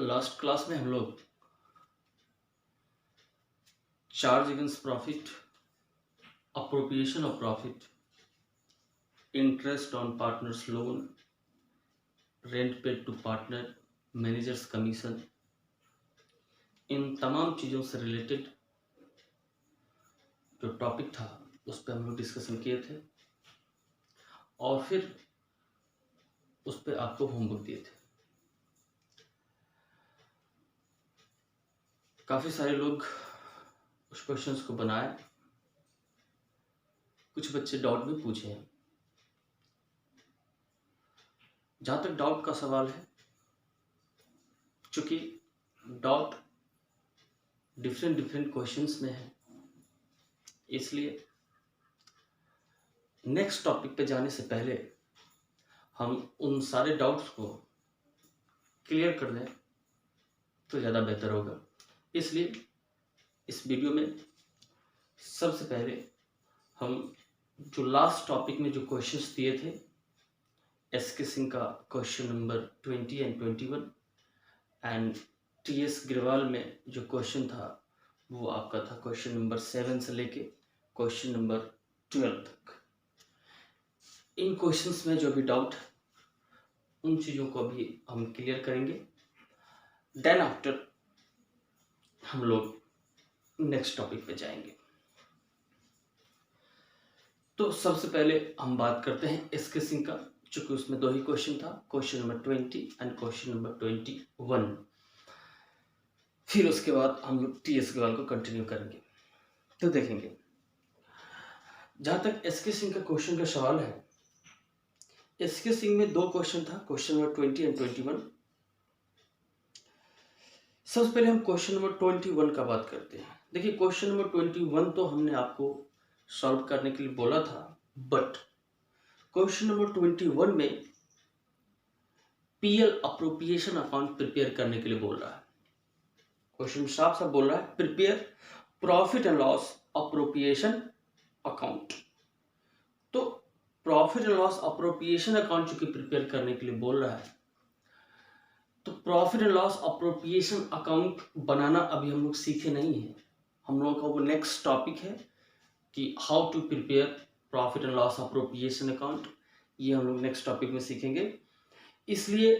Last class में हम लोग charge against profit, appropriation of profit, interest on partners loan, rent paid to partner, managers commission, इन तमाम चीज़ों से रिलेटेड जो टॉपिक था उस पर हम लोग डिस्कशन किए थे और फिर उस पर आपको होमवर्क दिए थे। काफ़ी सारे लोग उस क्वेश्चंस को बनाए, कुछ बच्चे डाउट भी पूछे हैं। जहाँ तक डाउट का सवाल है, चूँकि डाउट डिफरेंट क्वेश्चंस में है, इसलिए नेक्स्ट टॉपिक पे जाने से पहले हम उन सारे डाउट्स को क्लियर कर दें तो ज़्यादा बेहतर होगा। इसलिए इस वीडियो में सबसे पहले हम जो लास्ट टॉपिक में जो क्वेश्चंस दिए थे, एसके सिंह का question number 20 and 21 and T S Grewal में जो क्वेश्चन था वो आपका था क्वेश्चन नंबर 7 से लेके क्वेश्चन नंबर 12 तक। इन क्वेश्चंस में जो भी डाउट है उन चीज़ों को अभी हम क्लियर करेंगे। देन आफ्टर हम लोग नेक्स्ट टॉपिक पे जाएंगे। तो सबसे पहले हम बात करते हैं एसके सिंह का, चूंकि उसमें दो ही क्वेश्चन था, question number 20 and question number 21। फिर उसके बाद हम लोग टीएस ग्रेवाल को कंटिन्यू करेंगे। तो देखेंगे, जहाँ तक एसके सिंह का क्वेश्चन का सवाल है, एसके सिंह में दो क्वेश्चन था, क्वेश्चन नंबर 20 एंड 21। सबसे पहले हम क्वेश्चन नंबर 21 का बात करते हैं। देखिए, क्वेश्चन नंबर 21 तो हमने आपको सॉल्व करने के लिए बोला था, बट क्वेश्चन नंबर 21 में पीएल अप्रोप्रिएशन अकाउंट प्रिपेयर करने के लिए बोल रहा है। क्वेश्चन साफ साफ बोल रहा है, prepare profit and loss appropriation account. तो profit and loss appropriation account चूंकि प्रिपेयर करने के लिए बोल रहा है, तो profit and loss appropriation account बनाना अभी हम लोग सीखे नहीं हैं। हम लोगों का वो नेक्स्ट टॉपिक है कि how to prepare profit and loss appropriation account, ये हम लोग नेक्स्ट टॉपिक में सीखेंगे। इसलिए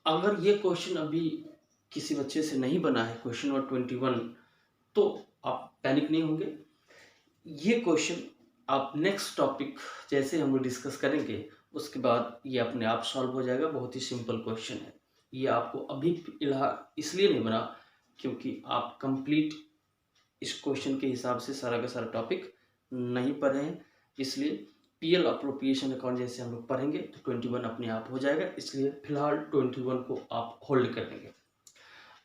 अगर ये क्वेश्चन अभी किसी बच्चे से नहीं बना है, क्वेश्चन नंबर 21, तो आप पैनिक नहीं होंगे। ये क्वेश्चन आप नेक्स्ट टॉपिक जैसे हम लोग डिस्कस करेंगे उसके बाद ये अपने आप सॉल्व हो जाएगा। बहुत ही सिंपल क्वेश्चन है। ये आपको अभी इसलिए नहीं बना क्योंकि आप कंप्लीट इस क्वेश्चन के हिसाब से सारा का सारा टॉपिक नहीं पढ़े हैं। इसलिए पीएल अप्रोप्रिएशन अकाउंट जैसे हम लोग पढ़ेंगे तो 21 अपने आप हो जाएगा। इसलिए फिलहाल 21 को आप होल्ड कर लेंगे।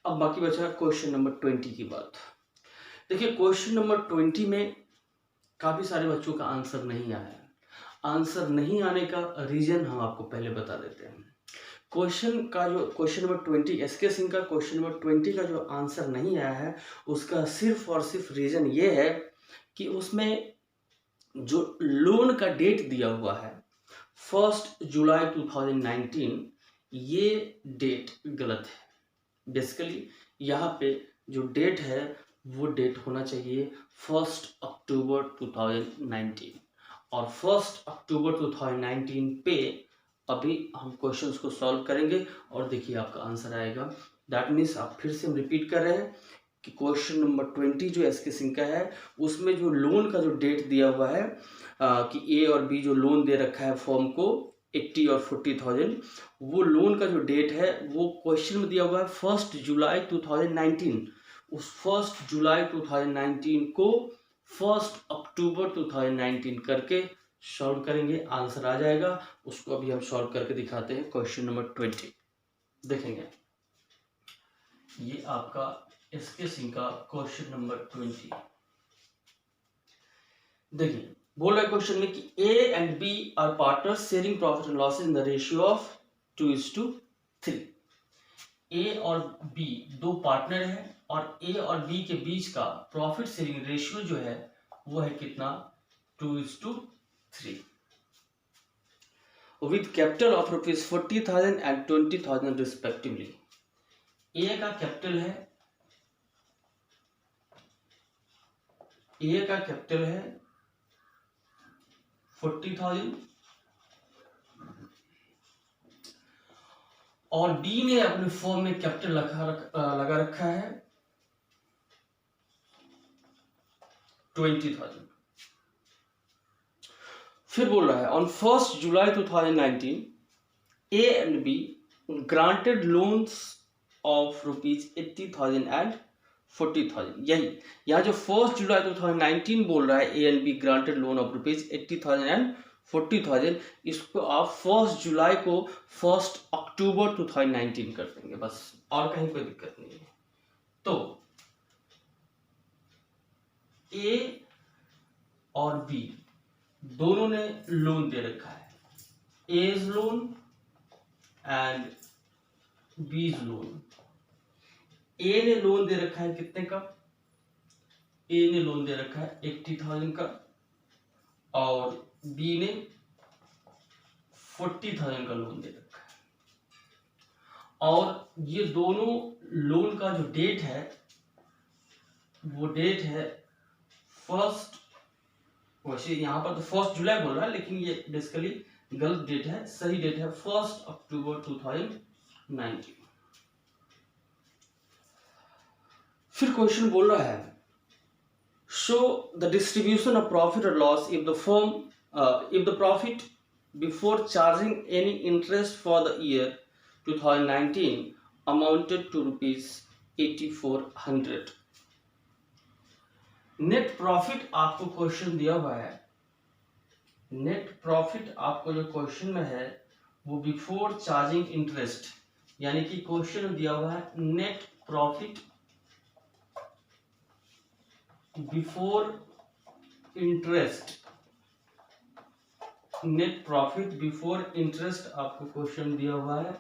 अब बाकी बचा क्वेश्चन नंबर 20 की बात। देखिए, क्वेश्चन नंबर 20 में काफ़ी सारे बच्चों का आंसर नहीं आया है। आंसर नहीं आने का रीज़न हम आपको पहले बता देते हैं। क्वेश्चन नंबर 20 एसके सिंह का क्वेश्चन नंबर 20 का जो आंसर नहीं आया है, उसका सिर्फ और सिर्फ रीज़न ये है कि उसमें जो लोन का डेट दिया हुआ है 1 जुलाई 2019, ये डेट गलत है। बेसिकली यहाँ पे जो डेट है वो डेट होना चाहिए 1 अक्टूबर 2019, और 1 अक्टूबर 2019 पे अभी हम क्वेश्चंस को सॉल्व करेंगे और देखिए आपका आंसर आएगा। दैट मीन्स आप फिर से हम रिपीट कर रहे हैं कि क्वेश्चन नंबर 20 जो एसके सिंह का है, उसमें जो लोन का जो डेट दिया हुआ है कि ए और बी जो लोन दे रखा है फॉर्म को 80 और 40,000, वो लोन का जो डेट है वो क्वेश्चन में दिया हुआ है 1 जुलाई 2019। उस 1 जुलाई 2019 को 1 अक्टूबर 2019 करके सॉल्व करेंगे, आंसर आ जाएगा। उसको अभी हम सॉल्व करके दिखाते हैं। क्वेश्चन नंबर 20 देखेंगे, ये आपका एसके सिंह का क्वेश्चन नंबर 20। देखिए, बोल रहा है क्वेश्चन में कि A and B are partners sharing profit and loss in the ratio of 2:3। A और बी दो पार्टनर हैं और ए और बी के बीच का प्रॉफिट शेयरिंग रेशियो जो है वो है कितना, 2:3, with capital of rupees 40,000 and 20,000 respectively. ए का कैपिटल है, ए का कैपिटल है 40,000 और डी ने अपने फॉर्म में कैपिटल लगा रखा है 20,000। फिर बोल रहा है on 1 July 2019 A and be granted loans of ₹80,000 and 40,000। यही यहाँ जो 1 जुलाई 2019 बोल रहा है ए and be granted loan of ₹80,000 and 40,000, इसको आप 1 जुलाई को 1 अक्टूबर 2019 कर देंगे बस, और कहीं कोई दिक्कत नहीं है। तो ए और बी दोनों ने लोन दे रखा है, एज लोन एंड बीज लोन। ए ने लोन दे रखा है कितने का? ए ने लोन दे रखा है 80,000 का और बी ने 40,000 का लोन दे रखा है। और ये दोनों लोन का जो डेट है वो डेट है फर्स्ट, वैसे यहाँ पर तो 1 जुलाई बोल रहा है लेकिन ये बेसिकली गलत डेट है, सही डेट है 1 अक्टूबर 2019। फिर क्वेश्चन बोल रहा है show the distribution of profit और loss if the firm if the profit before charging any interest for the year 2019 amounted to ₹8,400। Net profit आपको क्वेश्चन दिया हुआ है, नेट प्रॉफिट आपको जो क्वेश्चन में है वो बिफोर चार्जिंग इंटरेस्ट, यानी कि क्वेश्चन दिया हुआ है net profit before interest, net profit before interest आपको क्वेश्चन दिया हुआ है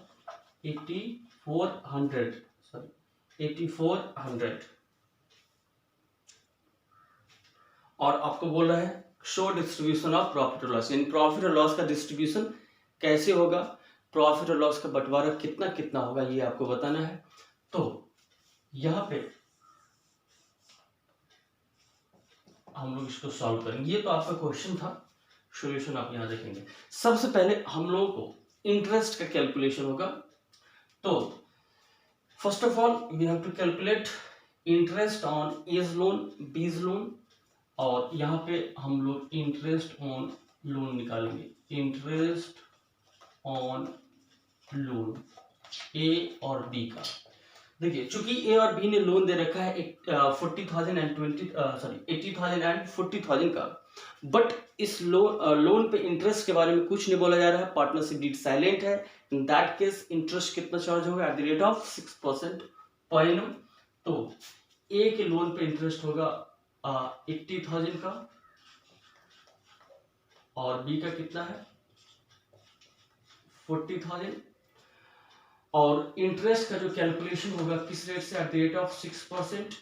8400 और आपको बोल रहा है शो डिस्ट्रीब्यूशन ऑफ प्रॉफिट और लॉस, यानी प्रॉफिट और लॉस का डिस्ट्रीब्यूशन कैसे होगा, प्रॉफिट और लॉस का बंटवारा कितना कितना होगा ये आपको बताना है। तो यहां पे हम लोग इसको सॉल्व करेंगे, ये तो आपका क्वेश्चन था, सॉल्यूशन आप यहां देखेंगे। सबसे पहले हम लोगों को इंटरेस्ट का कैलकुलेशन होगा। तो first of all we have to calculate interest on A's loan, B's loan, और यहाँ पे हम लोग इंटरेस्ट ऑन लोन निकालेंगे, इंटरेस्ट ऑन लोन ए और बी का। देखिए चूंकि ए और बी ने लोन दे रखा है 80,000 एंड 40,000 का, बट इस लोन पे इंटरेस्ट के बारे में कुछ नहीं बोला जा रहा है, पार्टनरशिप डीड साइलेंट है। इन दैट केस इंटरेस्ट कितना चार्ज होगा एट द रेट ऑफ 6% पर एनम। तो ए के लोन पे इंटरेस्ट होगा 80,000 का और बी का कितना है 40,000, और इंटरेस्ट का जो कैलकुलेशन होगा किस रेट से, एट द रेट ऑफ 6%,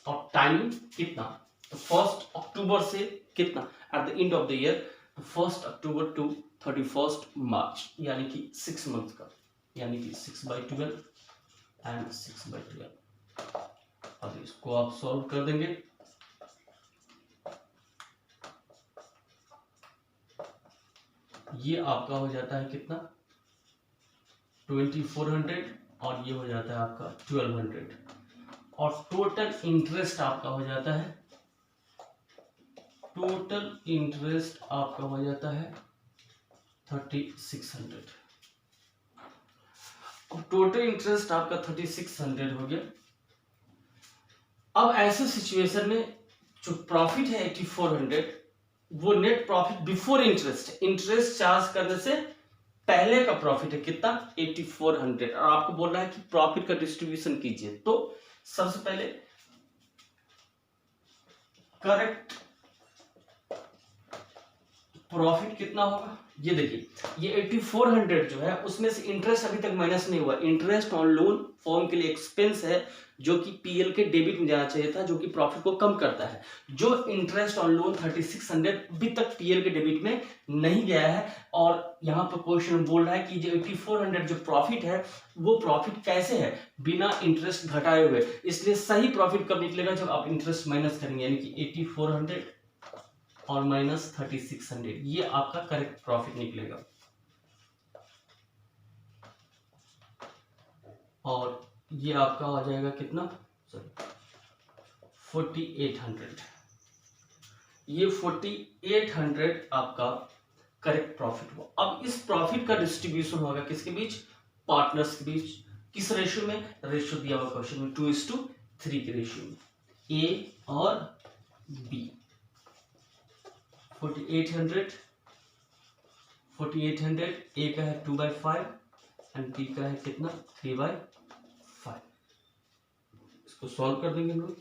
और टाइम कितना, तो 1 अक्टूबर से कितना at the end of the year, 1 October to 31 March, यानी कि 6 मंथ का, यानी कि 6/12 एंड 6/12। अब इसको आप सॉल्व कर देंगे। ये आपका हो जाता है कितना 2400 और ये हो जाता है आपका 1200, और टोटल इंटरेस्ट आपका हो जाता है, टोटल इंटरेस्ट आपका हो जाता है 3600। अब टोटल इंटरेस्ट आपका 3600 हो गया। अब ऐसे सिचुएशन में जो प्रॉफिट है 8400, वो net profit before interest, interest charge करने से पहले का प्रॉफिट है कितना 8400, और आपको बोल रहा है कि प्रॉफिट का डिस्ट्रीब्यूशन कीजिए। तो सबसे पहले करेक्ट प्रॉफिट कितना होगा, ये देखिए ये 8400 जो है उसमें से इंटरेस्ट अभी तक माइनस नहीं हुआ। इंटरेस्ट ऑन लोन फॉर्म के लिए एक्सपेंस है जो कि पीएल के डेबिट में जाना चाहिए था, जो कि प्रॉफिट को कम करता है। जो इंटरेस्ट ऑन लोन 3600 अभी तक पीएल के डेबिट में नहीं गया है। और यहाँ पर क्वेश्चन बोल रहा है कि जो 8400 जो प्रॉफिट है वो प्रॉफिट कैसे है, बिना इंटरेस्ट घटाए हुए। इसलिए सही प्रॉफिट कब निकलेगा, जब आप इंटरेस्ट माइनस करेंगे, यानी कि 8400 और माइनस 3600, ये आपका करेक्ट प्रॉफिट निकलेगा। और ये आपका आ जाएगा कितना, सॉरी 4800। ये 4800 आपका करेक्ट प्रॉफिट हुआ। अब इस प्रॉफिट का डिस्ट्रीब्यूशन होगा किसके बीच, पार्टनर्स के बीच। किस रेशियो में, रेशियो दिया हुआ क्वेश्चन में 2:3 के रेशियो में, ए और बी। 4800 ए का है 2/5 एंड बी का है कितना 3/5। इसको सॉल्व कर देंगे हम लोग।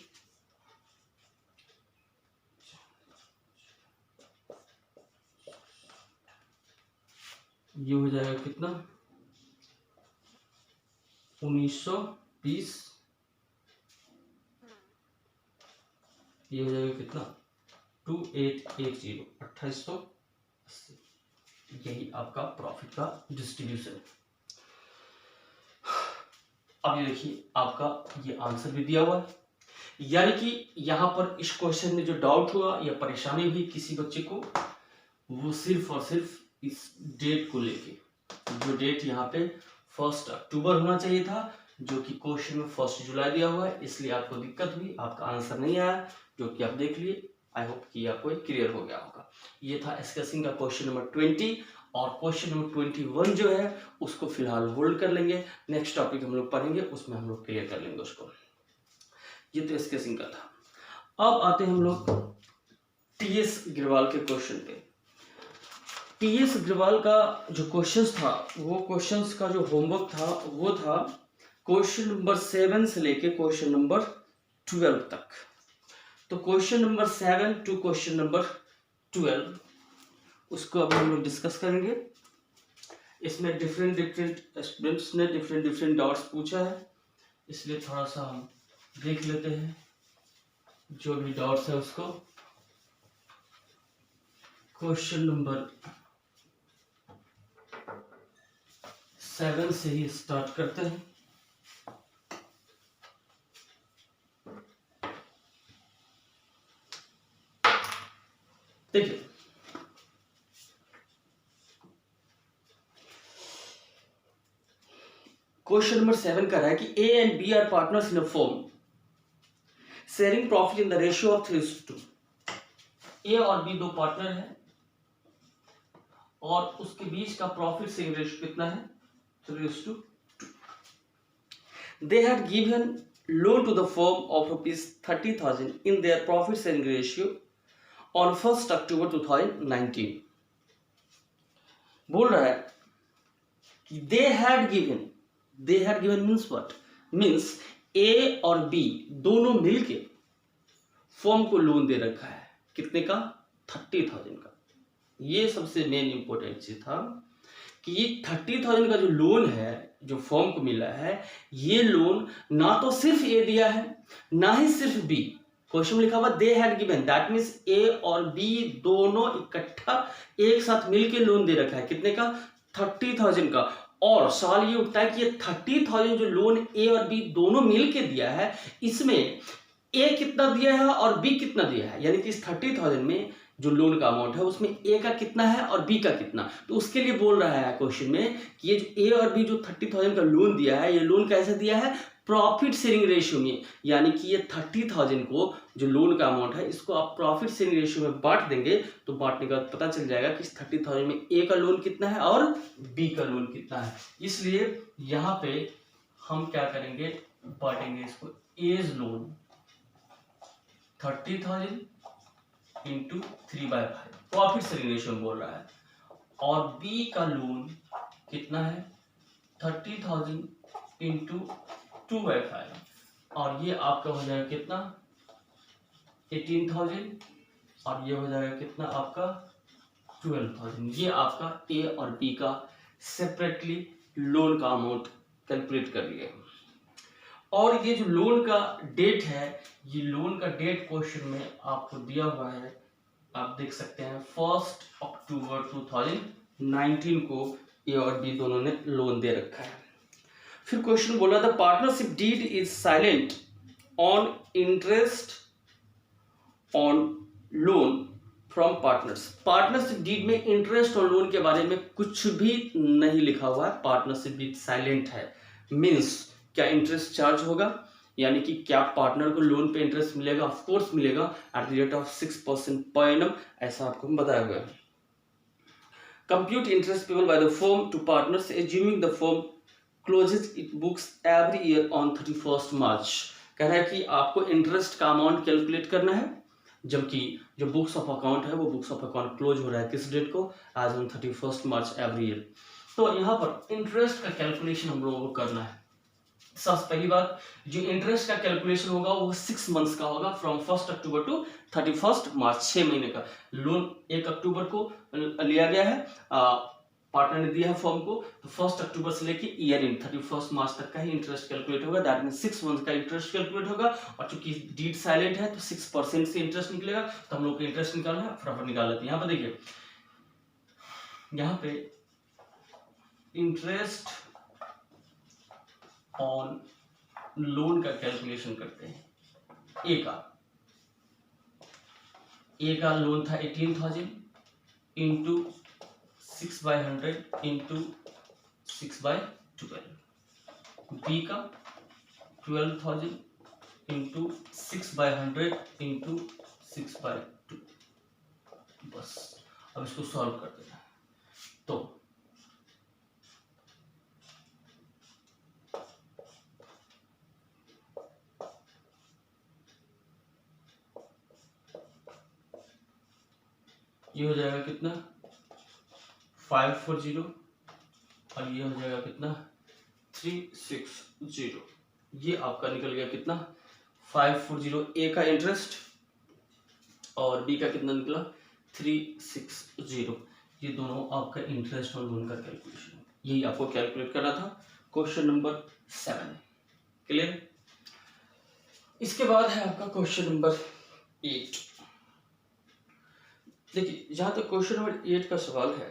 ये हो जाएगा कितना 1920, ये हो जाएगा कितना 2880, 2880। यही आपका प्रॉफिट का डिस्ट्रीब्यूशन है। अब ये देखिए आपका ये आंसर भी दिया हुआ है, यानी कि यहाँ पर इस क्वेश्चन में जो डाउट हुआ या परेशानी हुई किसी बच्चे को, वो सिर्फ और सिर्फ इस डेट को लेके, जो डेट यहाँ पे 1 अक्टूबर होना चाहिए था, जो कि क्वेश्चन में 1 जुलाई दिया हुआ है, इसलिए आपको दिक्कत हुई, आपका आंसर नहीं आया, जो कि आप देख लिए। आई होप कि आपको क्लियर हो गया होगा। ये था स्केचिंग का क्वेश्चन नंबर 20, और क्वेश्चन नंबर 21 जो है उसको फिलहाल होल्ड कर लेंगे, नेक्स्ट टॉपिक हम लोग पढ़ेंगे उसमें हम लोग क्लियर कर लेंगे उसको। ये तो स्केचिंग का था। अब आते हैं हम लोग टीएस अग्रवाल के क्वेश्चन पे। टीएस अग्रवाल का जो क्वेश्चंस था, वो क्वेश्चंस का जो होमवर्क था वो था क्वेश्चन नंबर 7 से लेके क्वेश्चन नंबर 12 तक। तो question number 7 to question number 12 उसको अभी हम लोग डिस्कस करेंगे। इसमें डिफरेंट स्टूडेंट्स ने डिफरेंट डाउट्स पूछा है, इसलिए थोड़ा सा हम देख लेते हैं जो भी डाउट्स है उसको। क्वेश्चन नंबर 7 से ही स्टार्ट करते हैं। देखिए क्वेश्चन नंबर 7 का है कि A and B are partners in a firm sharing profit in the ratio of 3:2। A और बी दो पार्टनर हैं और उसके बीच का प्रॉफिट शेयरिंग रेशियो कितना है 3:2। They had given loan to the firm of ₹30,000 in their profit sharing ratio on 1 October 2019। बोल रहा है कि they had given means what? Means A और B दोनों मिलके फर्म को लोन दे रखा है, कितने का 30,000 का। ये सबसे मेन इंपॉर्टेंट चीज था कि ये 30,000 का जो लोन है जो फर्म को मिला है, ये लोन ना तो सिर्फ ए दिया है ना ही सिर्फ बी। क्वेश्चन में लिखा हुआ they had given, that means A और बी दोनों इकट्ठा एक साथ मिलके लोन दे रखा है, कितने का 30,000 का। और सवाल ये उठता है कि ये 30,000 जो लोन ए और बी दोनों मिलके दिया है, इसमें ए कितना दिया है और बी कितना दिया है, यानी कि इस 30,000 में जो लोन का अमाउंट है उसमें ए का कितना है और बी का कितना। तो उसके लिए बोल रहा है क्वेश्चन में कि ये जो ए और बी जो 30,000 का लोन दिया है, ये लोन कैसे दिया है प्रॉफिट शेयरिंग रेशियो में, यानी कि ये 30,000 को जो लोन का अमाउंट है इसको आप प्रॉफिट शेयरिंग रेशियो में बांट देंगे, तो बांटने का पता चल जाएगा कि इस 30,000 में ए का लोन कितना है और बी का लोन कितना है। इसलिए यहाँ पे हम क्या करेंगे, बांटेंगे इसको। A's loan 30,000 into 3/5 profit sharing ratio बोल रहा है, और बी का लोन कितना है 30,000 इंटू 2/5, और ये आपका हो जाएगा कितना 18,000, और ये हो जाएगा कितना आपका 12,000। ये आपका ए और बी का सेपरेटली लोन का अमाउंट कैलकुलेट कर लिया। और ये जो लोन का डेट है, ये लोन का डेट क्वेश्चन में आपको दिया हुआ है, आप देख सकते हैं 1 अक्टूबर 2019 को ए और बी दोनों ने लोन दे रखा है। फिर क्वेश्चन बोला the partnership deed is silent on interest on loan from partners. Partnership deed में इंटरेस्ट ऑन लोन के बारे में कुछ भी नहीं लिखा हुआ है, पार्टनरशिप डीड साइलेंट है। मीन्स क्या इंटरेस्ट चार्ज होगा, यानी कि क्या पार्टनर को लोन पे इंटरेस्ट मिलेगा, ऑफ कोर्स मिलेगा एट द रेट ऑफ 6% पर एनम, ऐसा आपको बताया गया है। Compute interest payable by the firm to partners assuming the firm closes it books every year on 31 March. कह रहा है कि आपको इंटरेस्ट का अमाउंट कैलकुलेट करना है, जबकि जो बुक्स ऑफ अकाउंट है वो बुक्स ऑफ अकाउंट क्लोज हो रहा है किस डेट को, as on 31 March every year. तो यहाँ पर इंटरेस्ट का कैलकुलेशन हम लोगों को करना है। सबसे पहली बात, जो इंटरेस्ट का कैलकुलेशन होगा वो 6 मंथ्स का होगा, फ्रॉम 1 अक्टूबर टू 31 मार्च, 6 महीने का। लोन 1 अक्टूबर को लिया गया है, पार्टनर ने दिया है फर्म को, तो 1 अक्टूबर से लेके ईयर इन 31 मार्च तक का ही इंटरेस्ट कैलकुलेट होगा। दैट मीन 6 मंथ का इंटरेस्ट कैलकुलेट होगा। और चूंकि डीड साइलेंट है तो 6% से इंटरेस्ट निकलेगा, तो हम लोग को इंटरेस्ट निकालना है, फटाफट निकाल लेते हैं। यहाँ पर देखिए, यहाँ पे इंटरेस्ट ऑन लोन का कैलकुलेशन करते हैं। ए का लोन था 18,000 इंटू 6/100 इंटू 6/12। बी का 12,000 इंटू 6/100 इंटू 6/2। बस अब इसको सॉल्व कर देना है। तो ये हो जाएगा कितना 540, और ये हो जाएगा कितना 360। ये आपका निकल गया कितना 540 ए का इंटरेस्ट, और बी का कितना निकला 360। ये दोनों आपका इंटरेस्ट और लोन का कैलकुलेशन, यही आपको कैलकुलेट करना था। Question number 7 clear. इसके बाद है आपका क्वेश्चन नंबर 8। देखिए, जहां तक क्वेश्चन नंबर 8 का सवाल है,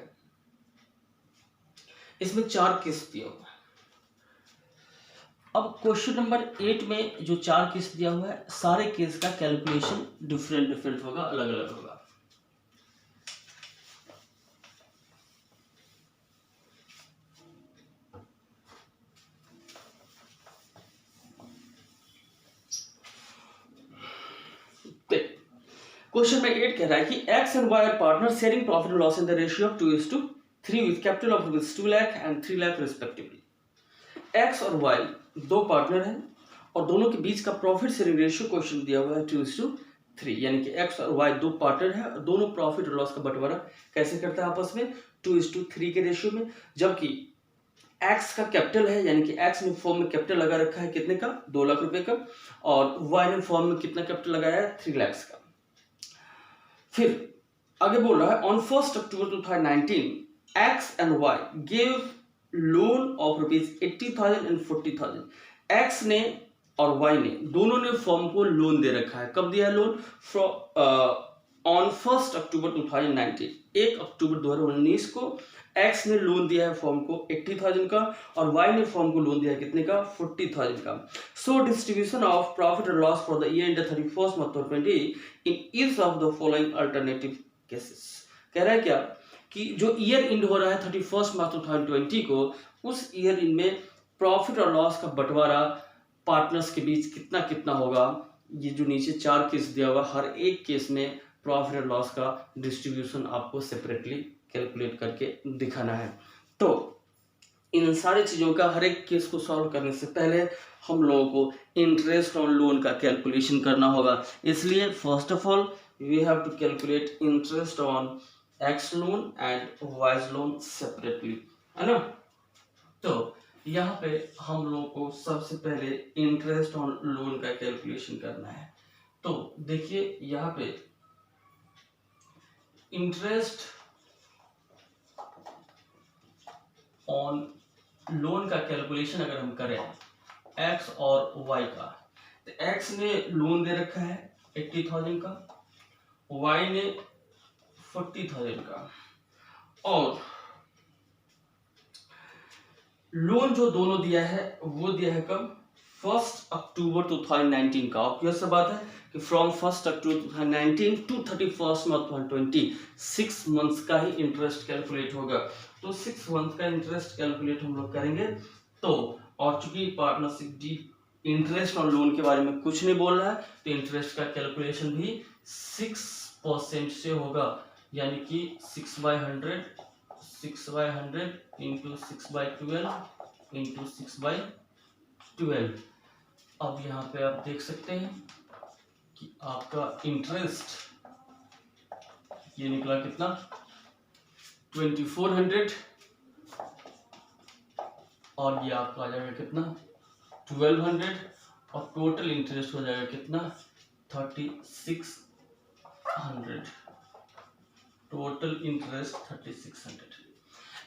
इसमें 4 केस दिया हुआ है। अब क्वेश्चन नंबर 8 में जो 4 केस दिया हुआ है, सारे केस का कैलकुलेशन डिफरेंट होगा, अलग अलग होगा। क्वेश्चन में 8 कह रहा है कि X and Y are partner sharing profit and loss in the ratio of 2:3 with capital of 2 lakh and 3 lakh respectively. X और वाई दो पार्टनर हैं और दोनों के बीच का प्रॉफिट शेयरिंग रेशियो क्वेश्चन दिया हुआ है 2:3, यानी कि एक्स और वाई दो पार्टनर हैं और दोनों प्रॉफिट और लॉस का बंटवारा कैसे करते हैं आपस में 2:3 के रेशियो में। जबकि एक्स का कैपिटल है, यानी कि एक्स ने फॉर्म में कैपिटल लगा रखा है कितने का 2 लाख रुपए का, और वाई ने फॉर्म में कितना कैपिटल लगाया है 3 लाख का। फिर आगे बोल रहा है on 1 October 2019 X and Y gave loan of ₹80,000 and 40,000। X ने और वाई ने दोनों ने फर्म को लोन दे रखा है। कब दिया है लोन? ऑन 1 अक्टूबर 2019, 1 अक्टूबर 2019 को एक्स ने लोन दिया है फर्म को 80,000 का, और वाई ने फर्म को लोन दिया है कितने का 40,000 का। So distribution of profit and loss for the year and 31 March 2020 in each of the following alternative cases. कह रहा है क्या कि जो ईयर एंड हो रहा है 31 March 2020 को, उस ईयर एंड में प्रॉफिट और लॉस का बंटवारा पार्टनर्स के बीच कितना कितना होगा। ये जो नीचे 4 केस दिया हुआ, हर एक केस में प्रॉफिट और लॉस का डिस्ट्रीब्यूशन आपको सेपरेटली कैलकुलेट करके दिखाना है। तो इन सारी चीज़ों का हर एक केस को सॉल्व करने से पहले हम लोगों को इंटरेस्ट ऑन लोन का कैलकुलेशन करना होगा। इसलिए first of all we have to calculate interest on X loan and Y loan separately, है ना। तो यहाँ पे हम लोगों को सबसे पहले इंटरेस्ट ऑन लोन का कैलकुलेशन करना है। तो देखिए यहाँ पे इंटरेस्ट ऑन लोन का कैलकुलेशन अगर हम करें एक्स और वाई का, तो एक्स ने लोन दे रखा है 80,000 का, वाई ने 40,000 का, और लोन जो दोनों दिया है वो दिया है कब, 1 अक्टूबर 2019 का। ऑब्वियस सा बात है कि from 1 October 2019 to 31 March 2020 6 months का ही इंटरेस्ट कैलकुलेट होगा। तो 6 मंथ का इंटरेस्ट कैलकुलेट हम लोग करेंगे। तो और चूंकि पार्टनरशिप डी इंटरेस्ट और लोन के बारे में कुछ नहीं बोल रहा है, तो इंटरेस्ट का कैलकुलेशन भी 6% से होगा, यानी कि 6/100 इंटू 6/12 इंटू 6/12। अब यहाँ पे आप देख सकते हैं कि आपका इंटरेस्ट ये निकला कितना, 2400, और ये आपका आ जाएगा कितना 1200, और टोटल इंटरेस्ट हो जाएगा कितना 3600। Total interest 3600।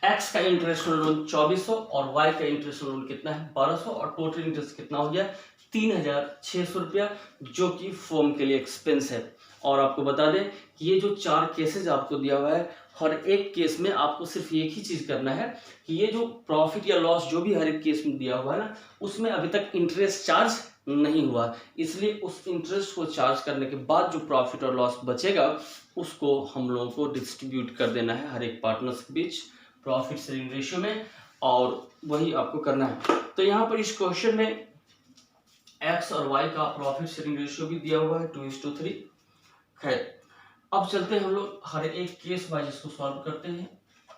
एक्स का इंटरेस्ट लोन 2400 और वाई का इंटरेस्ट लोन कितना है 1200, और टोटल इंटरेस्ट कितना हो गया 3600 रुपया, जो कि फॉर्म के लिए एक्सपेंस है। और आपको बता दें कि ये जो 4 केसेस आपको दिया हुआ है, हर एक केस में आपको सिर्फ एक ही चीज करना है कि ये जो प्रॉफिट या लॉस जो भी हर एक केस में दिया हुआ है ना, उसमें अभी तक इंटरेस्ट चार्ज नहीं हुआ, इसलिए उस इंटरेस्ट को चार्ज करने के बाद जो प्रॉफिट और लॉस बचेगा उसको हम लोगों को डिस्ट्रीब्यूट कर देना है हर एक पार्टनर्स के बीच प्रॉफिट शेयरिंग रेशियो में, और वही आपको करना है। तो यहाँ पर इस क्वेश्चन में एक्स और वाई का प्रॉफिट शेयरिंग रेशियो भी दिया हुआ है 2:3। खैर, अब चलते हैं हम लोग हर एक केस वाइज इसको सॉल्व करते हैं।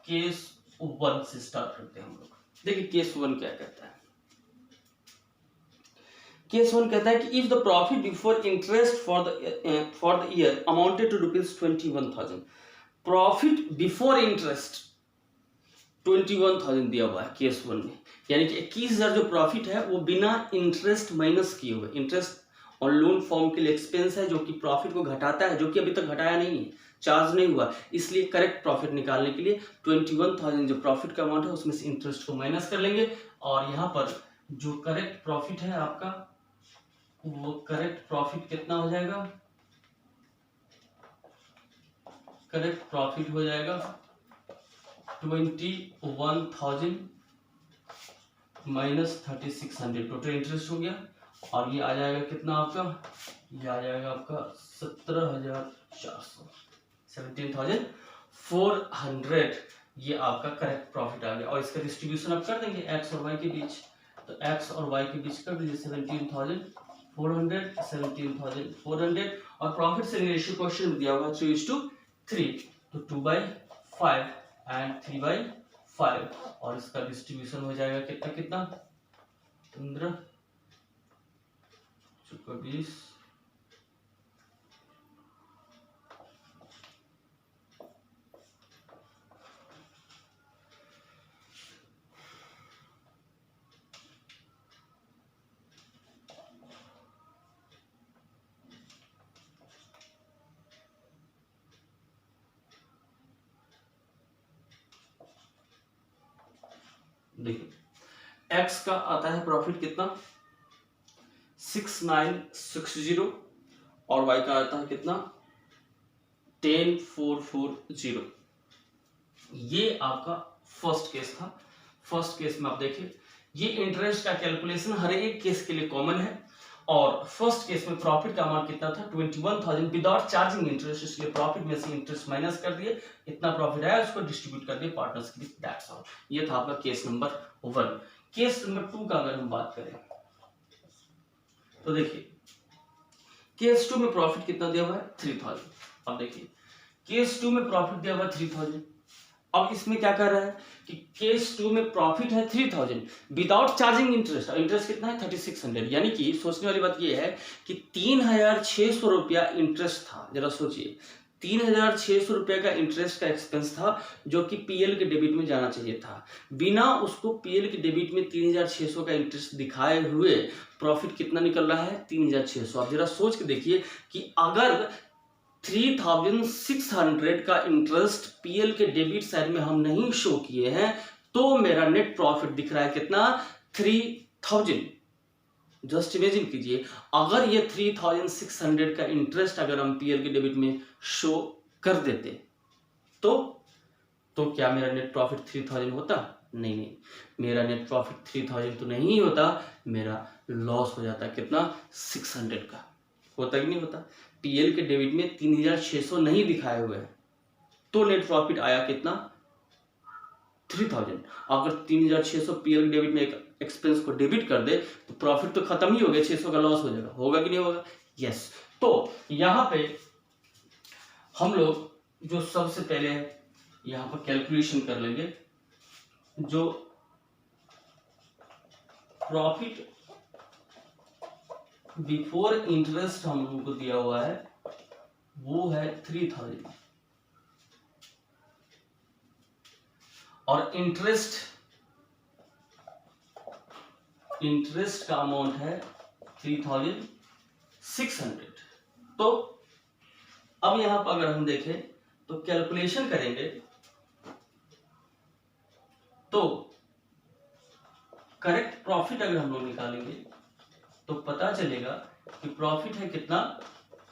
केस 1 से स्टार्ट करते हैं हम लोग। देखिए केस 1 क्या कहता है। केस 1 कहता है कि if the profit before interest for the year amounted to ₹21,000, profit before interest 21,000 दिया हुआ है केस 1 में, यानी कि 21,000 जो प्रॉफिट है वो बिना इंटरेस्ट माइनस किए हुए, इंटरेस्ट और लोन फॉर्म के लिए एक्सपेंस है जो कि प्रॉफिट को घटाता है, जो कि अभी तक घटाया नहीं है, चार्ज नहीं हुआ, इसलिए करेक्ट प्रॉफिट निकालने के लिए 21,000 जो प्रॉफिट का अमाउंट है उसमें से इंटरेस्ट को माइनस कर लेंगे, और यहाँ पर जो करेक्ट प्रॉफिट है आपका वो करेक्ट प्रॉफिट कितना हो जाएगा, करेक्ट प्रॉफिट हो जाएगा 21,000 माइनस 3600, टोटल इंटरेस्ट हो गया, और ये आ जाएगा कितना आपका, ये आ जाएगा आपका 17,400, 17,400, ये आपका करेक्ट प्रॉफिट आ गया। और इसका डिस्ट्रीब्यूशन आप कर देंगे एक्स और वाई के बीच, तो एक्स और वाई के बीच कर दीजिए 17,400, 17,400, और प्रॉफिट शेयरिंग रेशियो क्वेश्चन में दिया हुआ 3:3, तो 2/5 एंड 3/5, और इसका डिस्ट्रीब्यूशन हो जाएगा कितना कितना 15 20। देखिए एक्स का आता है प्रॉफिट कितना 6960, और वाई का आता है कितना 10,440। ये आपका फर्स्ट केस था। फर्स्ट केस में आप देखिए ये इंटरेस्ट का कैलकुलेशन हर एक केस के लिए कॉमन है, और फर्स्ट केस में प्रॉफिट का अमाउंट कितना था 21,000 विदाउट चार्जिंग इंटरेस्ट, इसलिए प्रॉफिट में से इंटरेस्ट माइनस कर दिए, इतना प्रॉफिट आया उसको डिस्ट्रीब्यूट कर दिए पार्टनर्स के बीच, दैट्स ऑल। ये था आपका केस नंबर 1। केस नंबर 2 का अगर हम बात करें तो देखिए केस 2 में प्रॉफिट कितना दिया हुआ है 3,000। अब देखिए केस 2 में प्रॉफिट दिया हुआ है 3,000। अब इसमें क्या कर रहा है कि केस 2 में प्रॉफिट है 3,000 विदाउट चार्जिंग इंटरेस्ट, और इंटरेस्ट कितना है 3600, यानी कि सोचने वाली बात ये है कि 3,600 रुपया इंटरेस्ट था। जरा सोचिए 3,600 रुपया का इंटरेस्ट का एक्सपेंस था जो कि पीएल के डेबिट में जाना चाहिए था, बिना उसको पीएल के डेबिट में 3,600 का इंटरेस्ट दिखाए हुए प्रॉफिट कितना निकल रहा है 3,600। आप जरा सोच के देखिए कि अगर 3,600 का इंटरेस्ट पीएल के डेबिट साइड में हम नहीं शो किए हैं तो मेरा नेट प्रॉफिट दिख रहा है कितना, 3000। जस्ट इमेजिन कीजिए, अगर ये 3600 का इंटरेस्ट अगर हम पीएल के डेबिट में शो कर देते तो क्या मेरा नेट प्रॉफिट 3000 होता? नहीं, मेरा नेट प्रॉफिट 3000 तो नहीं होता, मेरा लॉस हो जाता कितना, 600 का। होता कि नहीं होता? पीएल के डेबिट में 3600 नहीं दिखाए हुए हैं, तो नेट प्रॉफिट आया कितना, 3000। अगर 3600 पीएल डेबिट में एक एक्सपेंस को डेबिट कर दे तो प्रॉफिट तो खत्म ही हो गया, 600 का लॉस हो जाएगा। होगा कि नहीं होगा? यस। तो यहां पे हम लोग जो सबसे पहले यहां पर कैलकुलेशन कर लेंगे, जो प्रॉफिट बिफोर इंटरेस्ट हम लोगों को दिया हुआ है वो है 3000, और इंटरेस्ट का अमाउंट है 3600। तो अब यहां पर अगर हम देखें तो कैलकुलेशन करेंगे तो करेक्ट प्रॉफिट अगर हम लोग निकालेंगे तो पता चलेगा कि प्रॉफिट है कितना,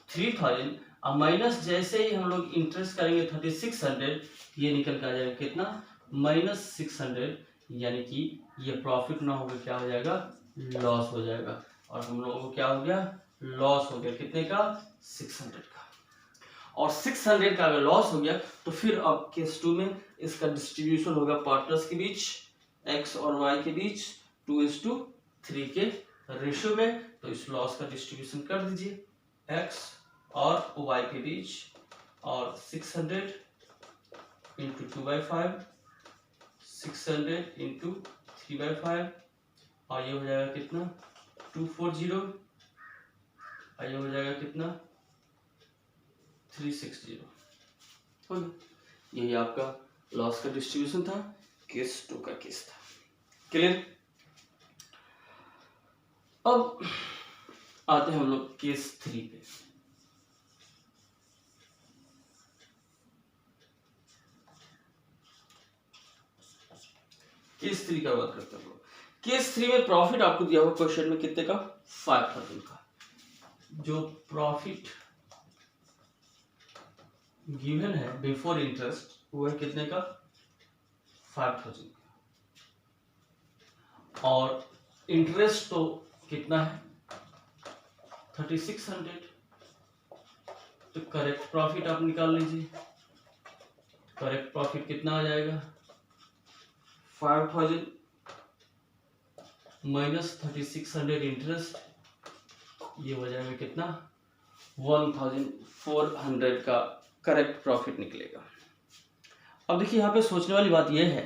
3000, और माइनस जैसे ही हम लोग इंटरेस्ट करेंगे 3600, ये निकल कर आ जाएगा कितना, -600, यानी कि ये प्रॉफिट ना होगा, क्या हो जाएगा, लॉस हो जाएगा। और हम लोगों को क्या हो गया, लॉस हो गया कितने का, 600 का। और 600 का अगर लॉस हो गया तो फिर अब केस 2 में इसका डिस्ट्रीब्यूशन होगा पार्टनर्स के बीच, x और y के बीच 2:3 के रेशियो में। तो इस लॉस का डिस्ट्रीब्यूशन कर दीजिए x और y के बीच, और 600 इंटू 2/5, 600 इंटू 3/5, और ये हो जाएगा कितना, 240, और ये हो जाएगा कितना, 360। हो गया। यही आपका लॉस का डिस्ट्रीब्यूशन था, केस 2 का केस था। क्लियर? अब आते हैं हम लोग केस 3 पे। केस 3 का बात करते हैं हम लोग। केस 3 में प्रॉफिट आपको दिया हुआ क्वेश्चन में कितने का, 5000 का। जो प्रॉफिट गिवन है बिफोर इंटरेस्ट वो है कितने का, 5000 का। और इंटरेस्ट तो कितना है, 3600। तो करेक्ट प्रॉफिट आप निकाल लीजिए। करेक्ट प्रॉफिट कितना आ जाएगा, 5000 माइनस 3600 इंटरेस्ट, ये हो जाएगा कितना, 1400 का करेक्ट प्रॉफिट निकलेगा। अब देखिए यहाँ पे सोचने वाली बात यह है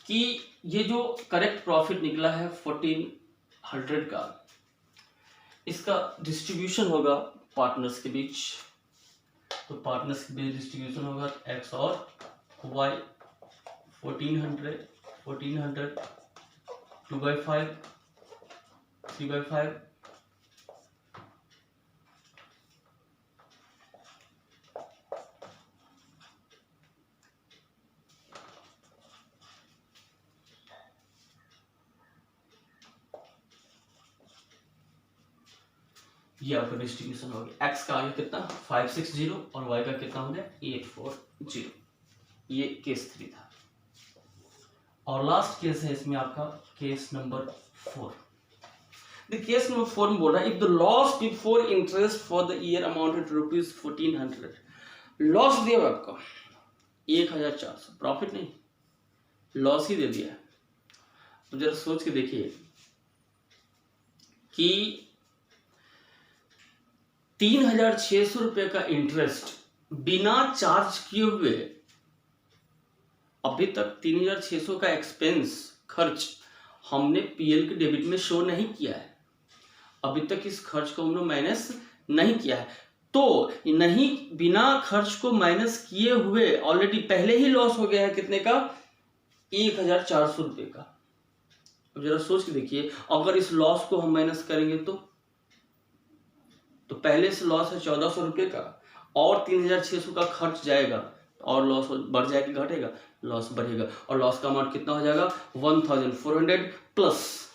कि ये जो करेक्ट प्रॉफिट निकला है 1400 का, इसका डिस्ट्रीब्यूशन होगा पार्टनर्स के बीच। तो पार्टनर्स के बीच डिस्ट्रीब्यूशन होगा x और y, 1400, 2/5, 3/5, ये आपका डिस्ट्रीब्यूशन हो गया। x का आ गया कितना, 560, और y का कितना हो गया, 840। ये केस 3 था। और लास्ट केस है इसमें आपका case number 4। The case number 4 में बोल रहा है, if the loss before interest for the year amounted rupees 1400। Loss दिया हुआ आपका 1400, प्रॉफिट नहीं, लॉस ही दे दिया। तो जरा सोच के देखिए कि 3600 रुपए का इंटरेस्ट बिना चार्ज किए हुए, अभी तक 3600 का एक्सपेंस खर्च हमने पीएल के डेबिट में शो नहीं किया है। अभी तक इस खर्च को हमने माइनस नहीं किया है। तो नहीं, बिना खर्च को माइनस किए हुए ऑलरेडी पहले ही लॉस हो गया है कितने का, 1400 रुपए का। अब जरा सोच के देखिए, अगर इस लॉस को हम माइनस करेंगे तो पहले से लॉस है 1400 रुपए का, और 3600 का खर्च जाएगा, और लॉस बढ़ जाएगा कि घटेगा? लॉस बढ़ेगा। और लॉस का अमाउंट कितना हो जाएगा? 1400 प्लस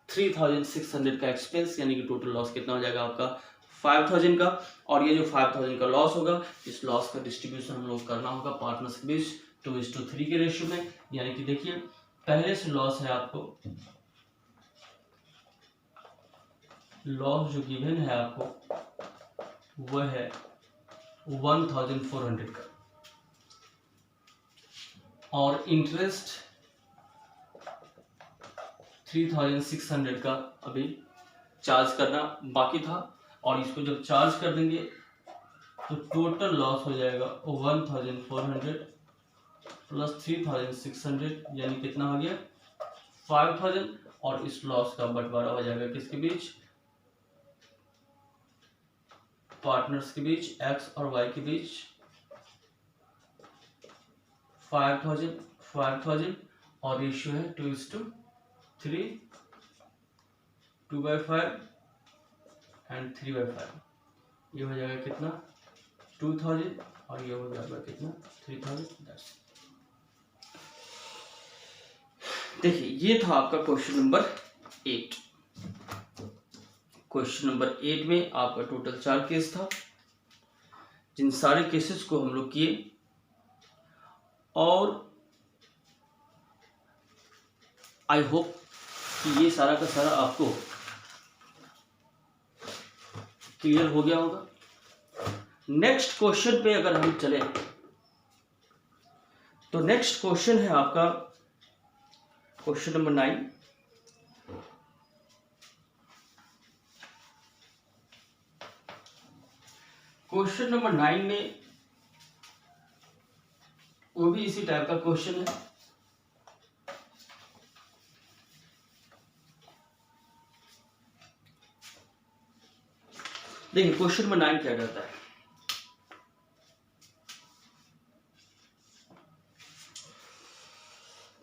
3600 का एक्सपेंस, यानी कि टोटल लॉस कितना हो जाएगा आपका? 5000 का। और ये जो 5000 का लॉस होगा, इस लॉस का डिस्ट्रीब्यूशन हम लोग करना होगा पार्टनर्स के बीच 2:3 के रेशियो में। यानी कि देखिए, पहले से लॉस है आपको, लॉस जो गिवन है आपको वह है 1400 का, और इंटरेस्ट 3600 का अभी चार्ज करना बाकी था। और इसको जब चार्ज कर देंगे तो टोटल लॉस हो जाएगा 1400 प्लस 3600, यानी कितना हो गया? 5000। और इस लॉस का बंटवारा हो जाएगा किसके बीच? पार्टनर्स के बीच, एक्स और वाई के बीच। 5000 और रेशियो है 2:3, 2/5 एंड 3/5। ये हो जाएगा कितना? 2000। और ये हो जाएगा कितना? 3000। देखिए, ये था आपका क्वेश्चन नंबर 8। क्वेश्चन नंबर 8 में आपका टोटल 4 केस था, जिन सारे केसेस को हम लोग किए। और आई होप कि ये सारा का सारा आपको क्लियर हो गया होगा। नेक्स्ट क्वेश्चन पे अगर हम चले तो नेक्स्ट क्वेश्चन है आपका क्वेश्चन नंबर 9। क्वेश्चन नंबर 9 में वो भी इसी टाइप का क्वेश्चन है। देखिए, क्वेश्चन नंबर 9 क्या कहता है?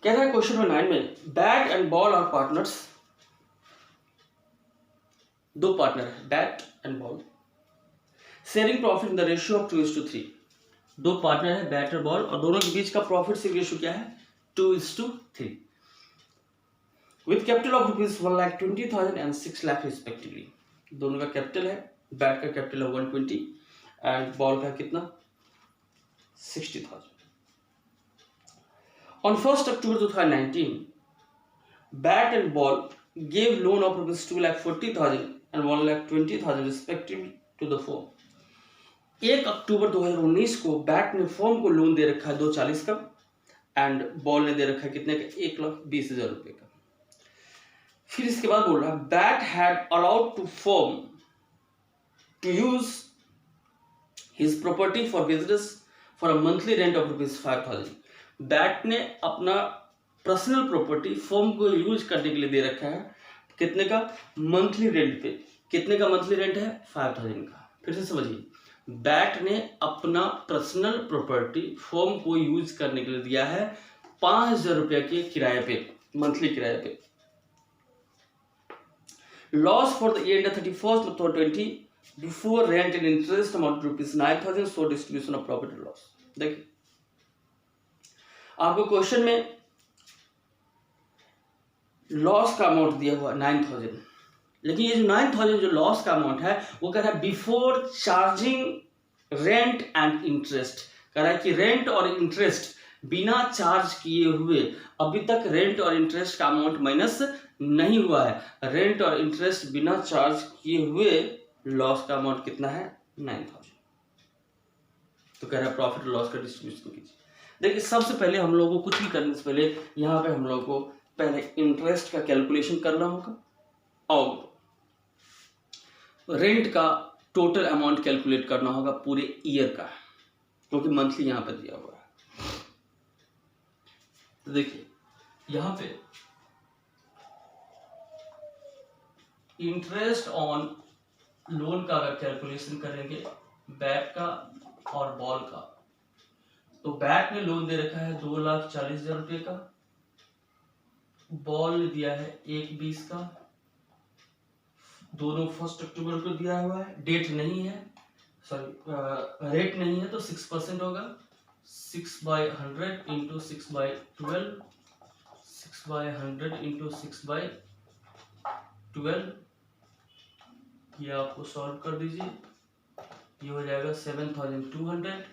कह रहा है क्वेश्चन नंबर 9 में, Bat and Ball are partners. दो पार्टनर है, Bat and Ball, sharing profit in the ratio of 2:3। दो पार्टनर है, बैट और बॉल, और दोनों के बीच का प्रॉफिट शेयरिंग रेशियो क्या है? 2:3, with capital of rupees 1,20,000 and 6 lakh respectively. दोनों का कैपिटल है, बैट का कैपिटल है 120 एंड बॉल का कितना? 60,000। On 1st October 2019, Bat and Ball gave loan of rupees 2,40,000 and 1,20,000 respectively to the firm. 1 October 2019 को बैट ने फर्म को लोन दे रखा है 240 का, एंड बॉल ने दे रखा है कितने का? 1,20,000 रुपए का। फिर इसके बाद बोल रहा है, Bat had allowed to firm to use his property for business for a monthly rent of rupees 5,000। Bat ने अपना पर्सनल प्रॉपर्टी फर्म को यूज करने के लिए दे रखा है कितने का? मंथली रेंट पे। कितने का मंथली रेंट है? 5,000 का। फिर से समझिए, बैट ने अपना पर्सनल प्रॉपर्टी फर्म को यूज करने के लिए दिया है 5,000 रुपया के किराए पे, मंथली किराए पे। Loss for the year 31st 2020 before rent and interest amount ₹9,000, so distribution of profit and loss. देखिए, आपको क्वेश्चन में लॉस का अमाउंट दिया हुआ 9,000, लेकिन ये जो 9,000 जो लॉस का अमाउंट है वो कह रहा है before charging rent and interest. कह रहा है कि रेंट और इंटरेस्ट बिना चार्ज किए हुए अभी तक रेंट और इंटरेस्ट का अमाउंट माइनस नहीं हुआ है। रेंट और इंटरेस्ट बिना चार्ज किए हुए लॉस का अमाउंट कितना है? 9,000। तो कह रहा है प्रॉफिट और लॉस का डिस्ट्रीब्यूशन कीजिए। देखिए, सबसे पहले हम लोगों को कुछ भी करने से पहले यहाँ पे हम लोगों को पहले इंटरेस्ट का कैलकुलेशन करना होगा और रेंट का टोटल अमाउंट कैलकुलेट करना होगा पूरे ईयर का, क्योंकि मंथली यहाँ पे दिया हुआ है। तो देखिए, यहाँ पे इंटरेस्ट ऑन लोन का अगर कैलकुलेशन करेंगे बैट का और बॉल का, तो बैट ने लोन दे रखा है 2,40,000 रुपये का, बॉल ने दिया है 1,20 का। दोनों 1 अक्टूबर को दिया हुआ है, डेट नहीं है, सॉरी रेट नहीं है, तो 6% होगा, 6/100 इंटू 6/12, 6/100 इंटू 6/12, ये आपको सॉल्व कर दीजिए, ये हो जाएगा 7200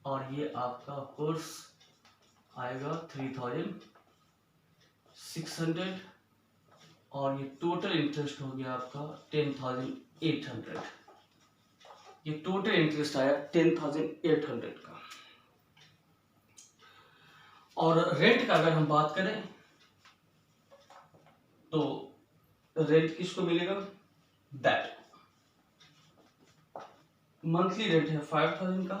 और ये आपका कोर्स आएगा 3600 और ये टोटल इंटरेस्ट हो गया आपका 10800। ये टोटल इंटरेस्ट आया 10800 का। और रेंट का अगर हम बात करें तो रेंट किसको मिलेगा, दैट मंथली रेंट है 5000 का,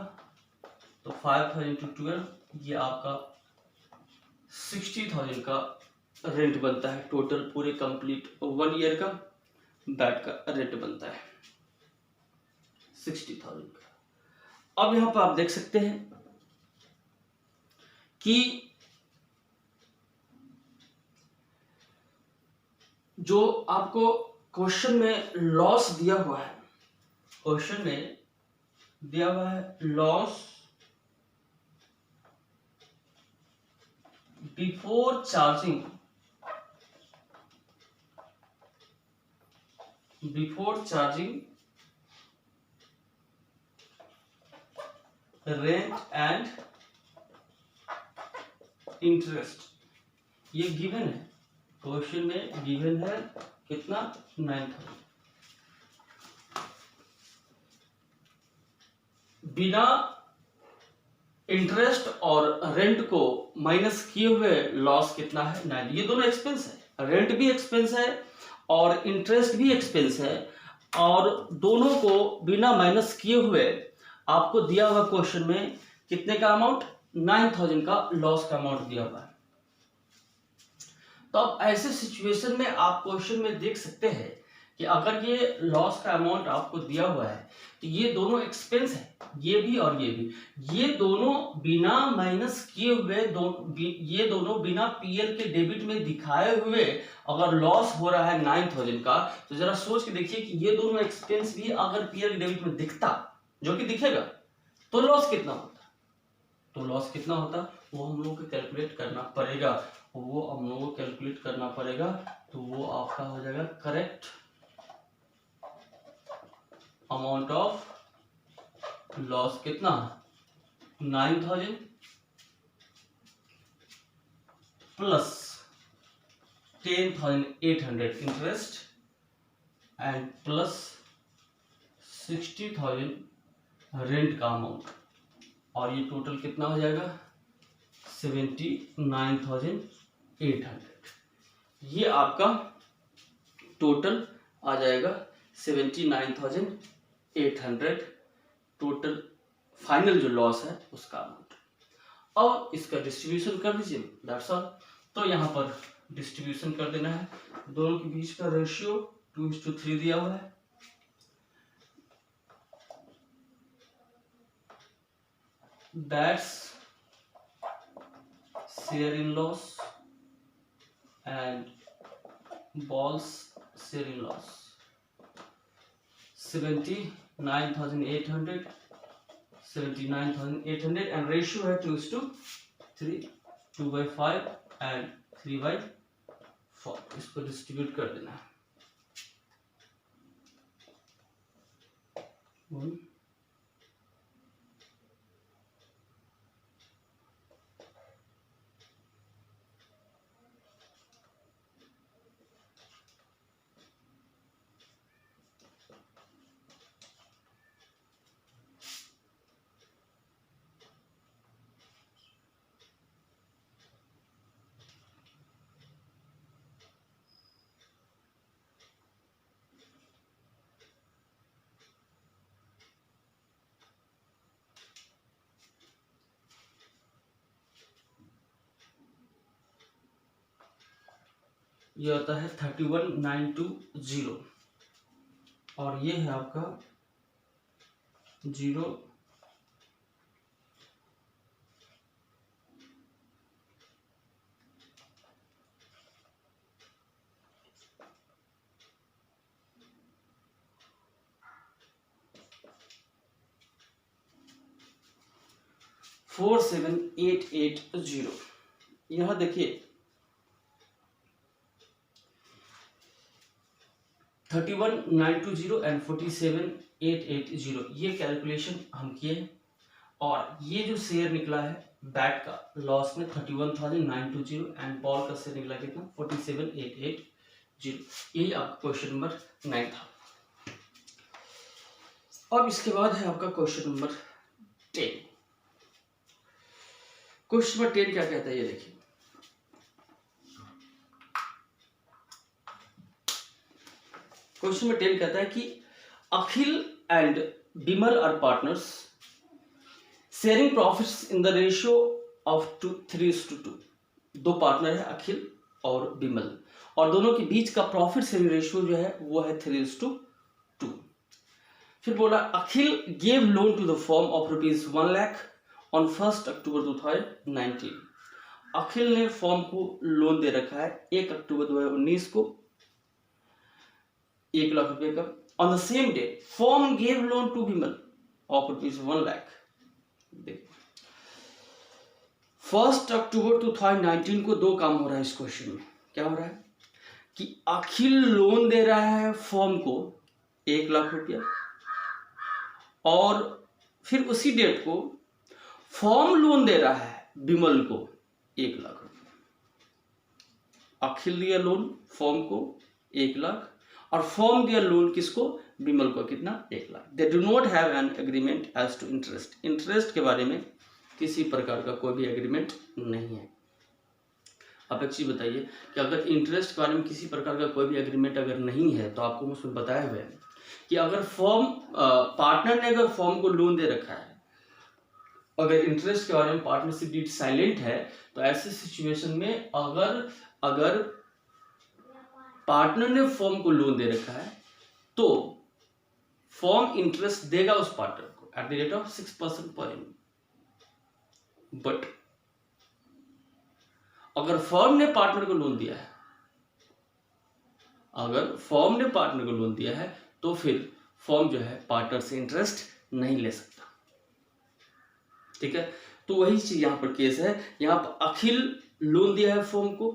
तो 5000 इंटू 12 ये आपका 60,000 का रेंट बनता है। टोटल पूरे कंप्लीट 1 ईयर का दैट का रेंट बनता है 60,000 का। अब यहां पर आप देख सकते हैं कि जो आपको क्वेश्चन में लॉस दिया हुआ है, क्वेश्चन में दिया हुआ है loss before charging rent and interest, ये गिवन है क्वेश्चन में, गिवन है कितना 9000। बिना इंटरेस्ट और रेंट को माइनस किए हुए लॉस कितना है 9। ये दोनों एक्सपेंस है, रेंट भी एक्सपेंस है और इंटरेस्ट भी एक्सपेंस है, और दोनों को बिना माइनस किए हुए आपको दिया हुआ क्वेश्चन में कितने का अमाउंट 9000 का लॉस का अमाउंट दिया हुआ है। तो अब ऐसे सिचुएशन में आप क्वेश्चन में देख सकते हैं कि अगर ये लॉस का अमाउंट आपको दिया हुआ है तो ये दोनों एक्सपेंस है, ये भी और ये भी, ये दोनों बिना माइनस किए हुए ये दोनों बिना पीएल के डेबिट में दिखाए हुए अगर लॉस हो रहा है 9000 का, तो जरा सोच के देखिए कि ये दोनों एक्सपेंस भी अगर पीएल के डेबिट में दिखता, जो कि दिखेगा, तो लॉस कितना होता, तो लॉस कितना होता वो हम लोगों को कैलकुलेट करना पड़ेगा, तो वो आपका हो जाएगा करेक्ट अमाउंट ऑफ लॉस कितना 9000 plus 10800 interest and plus 60,000 rent का अमाउंट, और ये टोटल कितना हो जाएगा 79,800। ये आपका टोटल आ जाएगा 79,800 टोटल फाइनल जो लॉस है उसका अमाउंट। अब इसका डिस्ट्रीब्यूशन कर दीजिए, दैट्स ऑल। तो यहाँ पर डिस्ट्रीब्यूशन कर देना है, दोनों के बीच का रेशियो 2:3 दिया हुआ है। That's share in loss and Ball's share in loss 79,800 and ratio है 2:3, 2/5 and 3/4। इसको डिस्ट्रीब्यूट कर देना है। ये होता है 31920 और ये है आपका 0 4 47880। यहां देखिए 31920 एंड 47880 ये कैलकुलेशन हम किए, और ये जो शेयर निकला है बैट का लॉस में 31,920 एंड बॉल का शेयर निकला कितना 47,880। यही आपका क्वेश्चन नंबर 9 था। अब इसके बाद है आपका क्वेश्चन नंबर 10। क्वेश्चन नंबर 10 क्या कहता है ये देखिए, क्वेश्चन नंबर 10 कहता है कि Akhil and Bimal are partners sharing profits in the ratio of 3:2। दो पार्टनर है अखिल और बिमल, और दोनों के बीच का प्रॉफिट शेयरिंग रेशियो जो है वो है 3:2। फिर बोला Akhil gave loan to the firm of ₹1 lakh on 1 October 2019। Akhil ने फर्म को लोन दे रखा है 1 अक्टूबर 2019 को 1 लाख रुपए का। On the same day firm gave loan to Bimal of ₹1 lakh. 1 October 2019 को दो काम हो रहा है इस क्वेश्चन में। क्या हो रहा है कि अखिल लोन दे रहा है फर्म को 1 लाख रुपया, और फिर उसी डेट को फर्म लोन दे रहा है बिमल को 1 लाख रुपया। अखिल दिया लोन फर्म को 1 लाख, और फर्म दिया लोन किसको बिमल को कितना 1 lakh. They do not have an agreement as to interest. Interest के बारे में किसी प्रकार का कोई भी एग्रीमेंट नहीं है। आप एक चीज बताइए कि अगर इंटरेस्ट के बारे में किसी प्रकार का कोई भी एग्रीमेंट अगर नहीं है तो आपको उसमें बताया हुआ है कि अगर फर्म पार्टनर ने अगर फर्म को लोन दे रखा है, अगर इंटरेस्ट के बारे में पार्टनरशिप डीड साइलेंट है, तो ऐसे सिचुएशन में अगर पार्टनर ने फर्म को लोन दे रखा है तो फर्म इंटरेस्ट देगा उस पार्टनर को एट द रेट ऑफ 6% पर एनम। बट अगर फर्म ने पार्टनर को लोन दिया है, अगर फर्म ने पार्टनर को लोन दिया है तो फिर फर्म जो है पार्टनर से इंटरेस्ट नहीं ले सकता। ठीक है, तो वही चीज यहां पर केस है। यहां पर अखिल लोन दिया है फर्म को,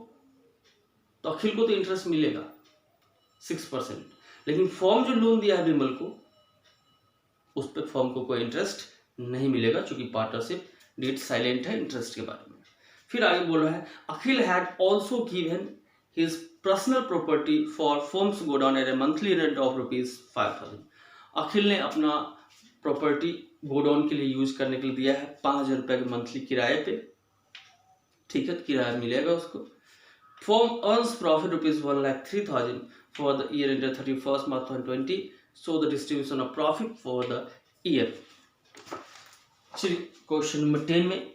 तो अखिल को तो इंटरेस्ट मिलेगा 6%, लेकिन फर्म जो लोन दिया है बिमल को उस पर फर्म को कोई इंटरेस्ट नहीं मिलेगा, क्योंकि पार्टनरशिप डीड साइलेंट है इंटरेस्ट के बारे में। फिर आगे बोल रहा है Akhil had also given his personal property for firm's godown at a monthly rent of ₹5,000। Akhil ने अपना प्रॉपर्टी गोडाउन के लिए यूज करने के लिए दिया है 5,000 रुपए के मंथली किराए पे। ठीक है, किराया मिलेगा उसको। Firm earns profit ₹1,03,000 for the year ended 31 March 2020, so the distribution of profit for the year. चलिए क्वेश्चन नंबर 10 में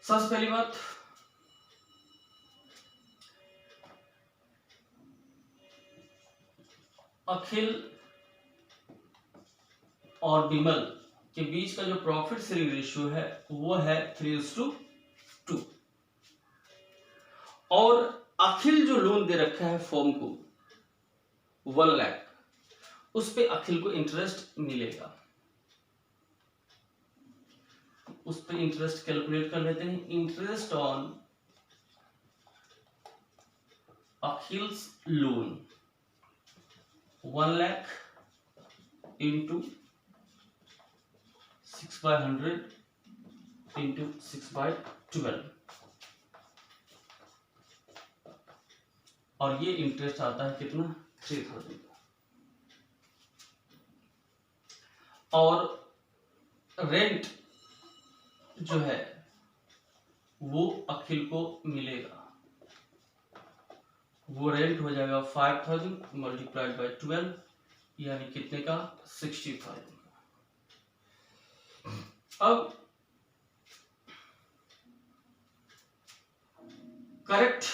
सबसे पहली बात, अखिल और बिमल के बीच का जो प्रॉफिट शेयरिंग रेशियो है वो है 3:2, और अखिल जो लोन दे रखा है फर्म को 1 लाख, उस पे अखिल को इंटरेस्ट मिलेगा। उस पे इंटरेस्ट कैलकुलेट कर लेते हैं। Interest on Akhil's loan 1 lakh into 6/100 into 6/12, और ये इंटरेस्ट आता है कितना 3,000 का। और रेंट जो है वो अखिल को मिलेगा, वो रेंट हो जाएगा 5,000 मल्टीप्लाइड बाय 12, यानी कितने का 60,000 का। अब करेक्ट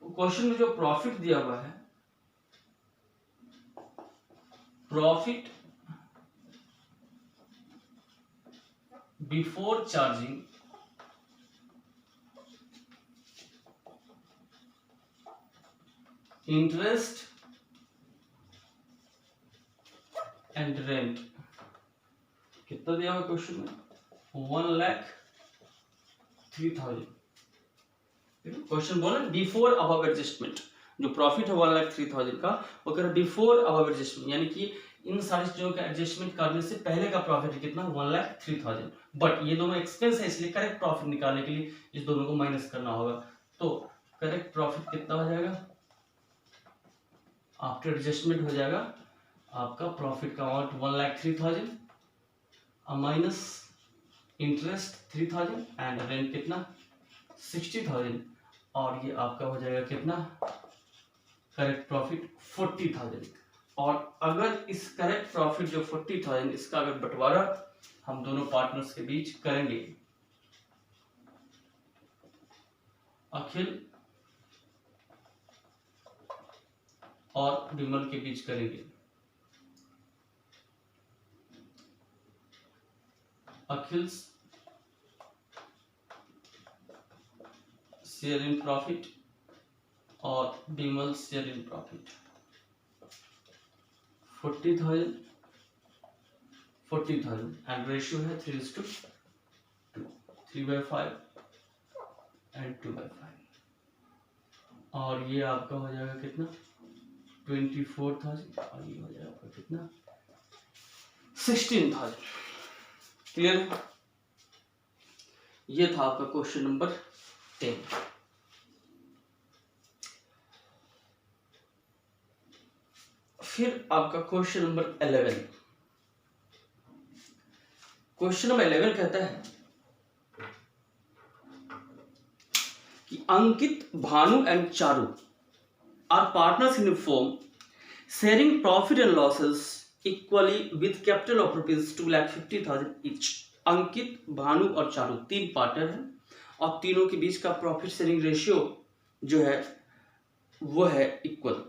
क्वेश्चन में जो प्रॉफिट दिया हुआ है, profit before charging interest and rent, कितना दिया हुआ क्वेश्चन में? 1,03,000। क्वेश्चन बोला बिफोर अबव एडजस्टमेंट, जो प्रॉफिट है 1,03,000 का, वो कह रहा बिफोर अबव एडजस्टमेंट, यानी कि इन सारी चीजों का एडजस्टमेंट करने से पहले का प्रॉफिट है कितना? 1,03,000। बट ये दोनों एक्सपेंस है, इसलिए करेक्ट प्रॉफिट निकालने के लिए इस दोनों को माइनस करना होगा। तो करेक्ट प्रॉफिट कितना हो जाएगा? आफ्टर एडजस्टमेंट हो जाएगा आपका प्रॉफिट का amount 1,03,000 minus interest 3,000 and rent कितना? 60,000, और ये आपका हो जाएगा कितना? Correct profit 40,000। और अगर इस करेक्ट प्रॉफिट जो 40,000, इसका अगर बंटवारा हम दोनों पार्टनर्स के बीच करेंगे, अखिल और विमल के बीच करेंगे, अखिल शेयर इन प्रॉफिट और Vimal share in profit, 40,000 and ratio है 3:2, 3/5 एंड 2/5, और ये आपका हो जाएगा कितना? 24,000, और ये हो जाएगा आपका कितना? 16,000। क्लियर है? ये था आपका क्वेश्चन नंबर 10। फिर आपका क्वेश्चन नंबर 11। क्वेश्चन नंबर 11 कहता है कि Ankit, Bhanu and Charu are partners in firm sharing profit and losses equally with capital of ₹2,50,000 each. Ankit, Bhanu और चारू तीन पार्टनर हैं और तीनों के बीच का प्रॉफिट शेयरिंग रेशियो जो है वो है इक्वल,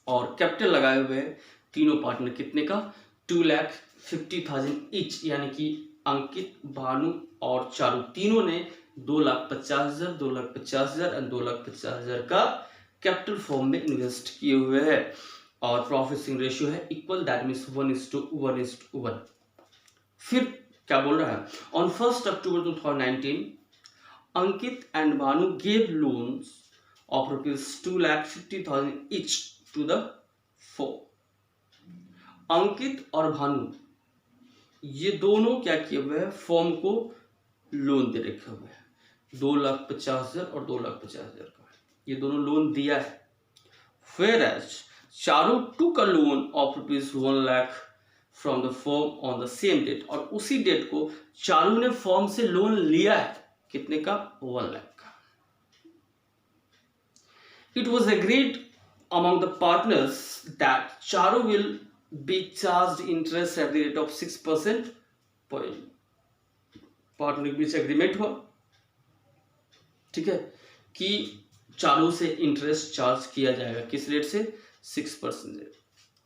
और कैपिटल लगाए हुए हैं तीनों पार्टनर कितने का? 2,50,000 ईच, यानी कि अंकित, भानु और चारू तीनों ने 2,50,000, 2,50,000 एंड 2,50,000 का कैपिटल फॉर्म में इन्वेस्ट किए हुए हैं, और प्रॉफिट शेयरिंग रेशियो है इक्वल, दैट मीन्स 1:1:1। फिर क्या बोल रहा है? On 1 October 2019 Ankit and Bhanu gave loans of ₹2,50,000 each to the firm. Ankit और भानु ये दोनों क्या किए हुए हैं? फर्म को लोन दे रखे हुए हैं, 2,50,000 और 2,50,000 का, ये दोनों लोन दिया है। Whereas Charu took a loan of ₹1 lakh from the firm on the same date, और उसी डेट को चारू ने फर्म से लोन लिया है, कितने का? 1 लाख का। It was agreed among the partners that Charu will be charged interest at the rate of 6% per annum. Partner के बीच एग्रीमेंट हुआ, ठीक है, कि चारू से इंटरेस्ट चार्ज किया जाएगा, किस रेट से? 6%।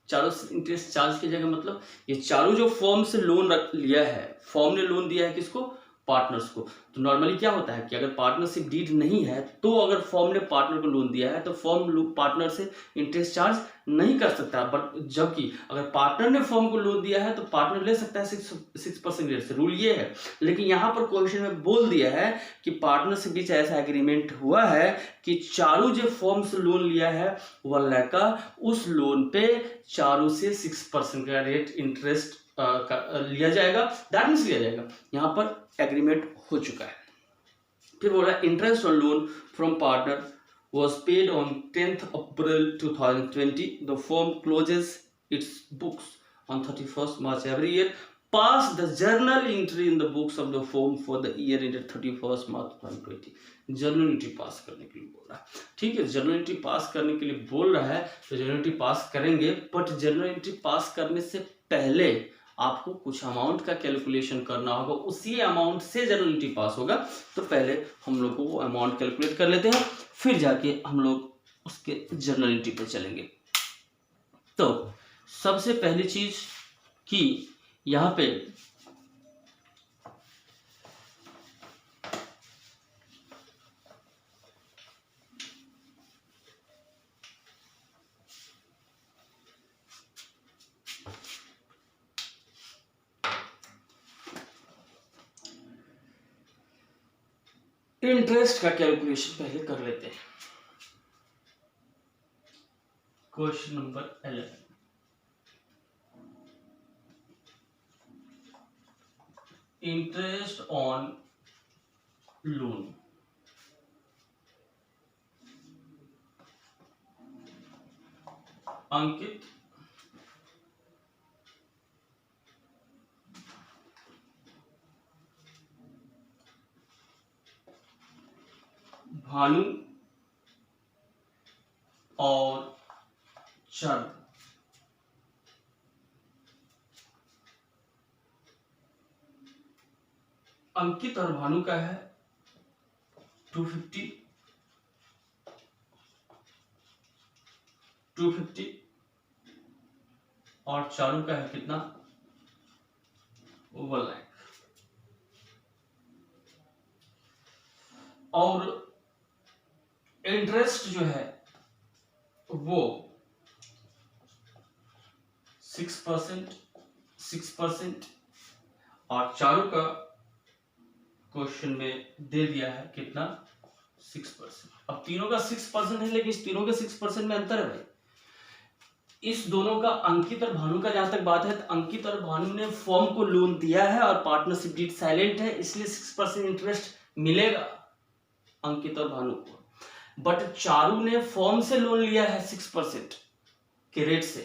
चारू से इंटरेस्ट चार्ज किया जाएगा मतलब ये चारू जो फर्म से लोन लिया है, फर्म ने लोन दिया है किसको? पार्टनर्स को। तो नॉर्मली क्या होता है कि अगर पार्टनरशिप डीड नहीं है, तो अगर फर्म ने पार्टनर को लोन दिया है तो फर्म पार्टनर से इंटरेस्ट चार्ज नहीं कर सकता, बट जबकि अगर पार्टनर ने फर्म को लोन दिया है तो पार्टनर ले सकता है 6% रेट से। रूल ये है, लेकिन यहाँ पर क्वेश्चन में बोल दिया है कि पार्टनर से बीच ऐसा एग्रीमेंट हुआ है कि चारू जो फर्म से लोन लिया है 1 लाख का, उस लोन पे चारू से 6% का रेट इंटरेस्ट लिया जाएगा, दैट मीन्स लिया जाएगा। यहाँ पर एग्रीमेंट हो चुका है। फिर बोल रहा है interest on loan from partner was paid on 10th April 2020. The firm closes its books on 31st March every year. Pass the journal entry in the books of the firm for the year ended 31st March 2020. Journal entry पास करने के लिए बोल रहा है, ठीक है। Journal entry पास करने के लिए बोल रहा है तो जर्नल एंट्री पास करेंगे, बट जर्नल एंट्री पास करने से पहले आपको कुछ अमाउंट का कैलकुलेशन करना होगा, उसी अमाउंट से जनरल एंट्री पास होगा। तो पहले हम लोग को वो अमाउंट कैलकुलेट कर लेते हैं, फिर जाके हम लोग उसके जनरल एंट्री पे चलेंगे। तो सबसे पहली चीज कि यहाँ पे इंटरेस्ट का कैलकुलेशन पहले कर लेते हैं। Question number 11, interest on loan. Ankit Bhanu और चंद अंकित और भानु का है 250 और चारू का है कितना 1 लाख। और इंटरेस्ट जो है वो 6% और चारू का क्वेश्चन में दे दिया है कितना 6%। अब तीनों का 6% है, लेकिन इस तीनों के 6% में अंतर है भाई। इस दोनों का, अंकित और भानु का जहां तक बात है, तो अंकित और भानु ने फर्म को लोन दिया है और पार्टनरशिप डीड साइलेंट है, इसलिए 6% इंटरेस्ट मिलेगा अंकित और भानु को। बट चारू ने फर्म से लोन लिया है 6% के रेट से,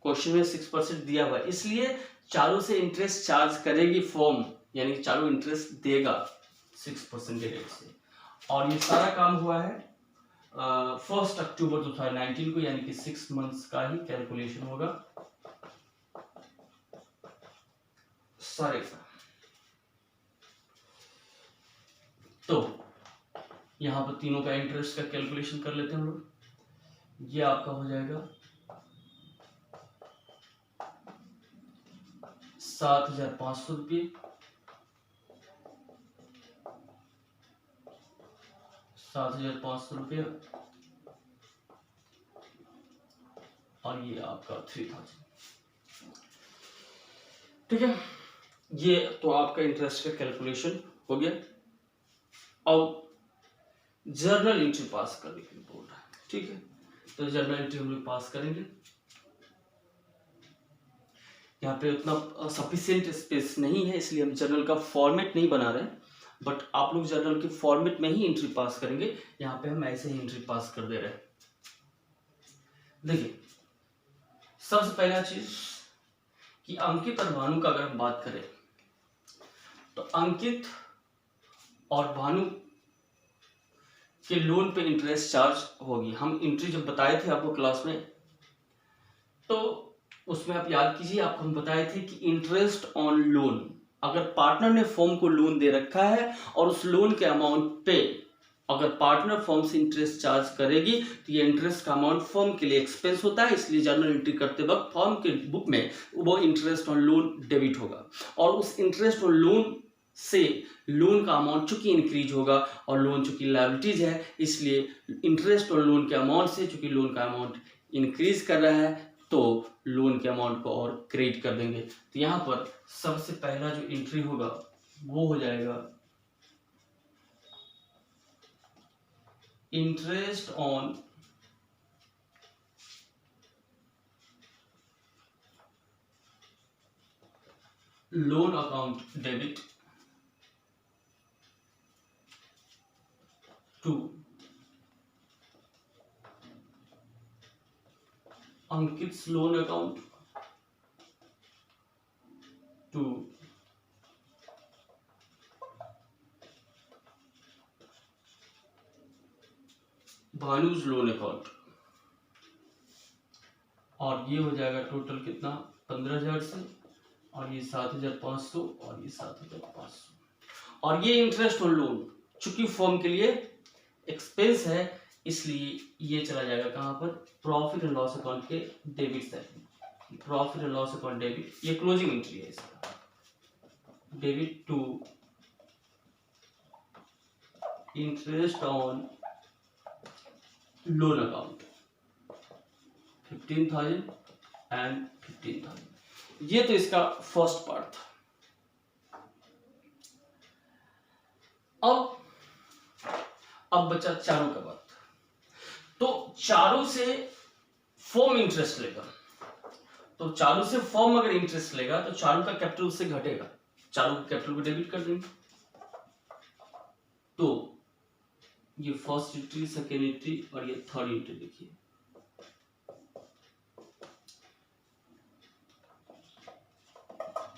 क्वेश्चन में 6% दिया हुआ है, इसलिए चारू से इंटरेस्ट चार्ज करेगी फर्म, यानी चारू इंटरेस्ट देगा 6% के रेट से। और ये सारा काम हुआ है 1 अक्टूबर 2019 को, यानी कि 6 मंथ्स का ही कैलकुलेशन होगा सारे का। तो यहां पर तीनों का इंटरेस्ट का कैलकुलेशन कर लेते हैं हम लोग। ये आपका हो जाएगा 7,500 रुपये, 7,500 रुपये, और ये आपका 3,000। ठीक है, ये तो आपका इंटरेस्ट का कैलकुलेशन हो गया। अब जर्नल एंट्री पास करने के लिए बोल रहा है, ठीक है, तो जर्नल एंट्री हम लोग पास करेंगे। यहाँ पे उतना सफिशिएंट स्पेस नहीं है, इसलिए हम जर्नल का फॉर्मेट नहीं बना रहे हैं, बट आप लोग जर्नल के फॉर्मेट में ही एंट्री पास करेंगे। यहाँ पे हम ऐसे ही एंट्री पास कर दे रहे हैं। देखिए, सबसे पहला चीज कि अंकित और भानु का अगर हम बात करें, तो अंकित और भानु के लोन पे इंटरेस्ट चार्ज होगी। हम एंट्री जब बताए थे आपको क्लास में, तो उसमें आप याद कीजिए, आपको हम बताए थे कि इंटरेस्ट ऑन लोन, अगर पार्टनर ने फर्म को लोन दे रखा है और उस लोन के अमाउंट पे अगर पार्टनर फर्म से इंटरेस्ट चार्ज करेगी, तो ये इंटरेस्ट का अमाउंट फर्म के लिए एक्सपेंस होता है, इसलिए जर्नल एंट्री करते वक्त फर्म के बुक में वो इंटरेस्ट ऑन लोन डेबिट होगा। और उस इंटरेस्ट ऑन लोन से लोन का अमाउंट चूंकि इंक्रीज होगा, और लोन चूंकि लायबिलिटीज है, इसलिए इंटरेस्ट ऑन लोन के अमाउंट से चूंकि लोन का अमाउंट इंक्रीज कर रहा है, तो लोन के अमाउंट को और क्रेडिट कर देंगे। तो यहाँ पर सबसे पहला जो एंट्री होगा वो हो जाएगा interest on loan account debit to Ankit loan account to Bhanu's loan account. और ये हो जाएगा टोटल कितना 15,000 से और ये 7,500 और ये 7,500, और ये इंटरेस्ट ऑन लोन चूंकि फर्म के लिए एक्सपेंस है इसलिए ये चला जाएगा कहाँ पर, प्रॉफिट एंड लॉस अकाउंट के debit side. Profit and loss account debit, ये क्लोजिंग एंट्री है इसका, debit to interest on loan account 15,000 and 15,000। ये तो इसका फर्स्ट पार्ट था। अब बचा चारों का बात। तो चारों से फर्म इंटरेस्ट लेगा, तो चारों से फर्म अगर इंटरेस्ट लेगा तो चारों का कैपिटल उससे घटेगा, चारों का कैपिटल को डेबिट कर देंगे। तो ये फर्स्ट एंट्री, सेकेंड एंट्री और ये थर्ड एंट्री देखिए।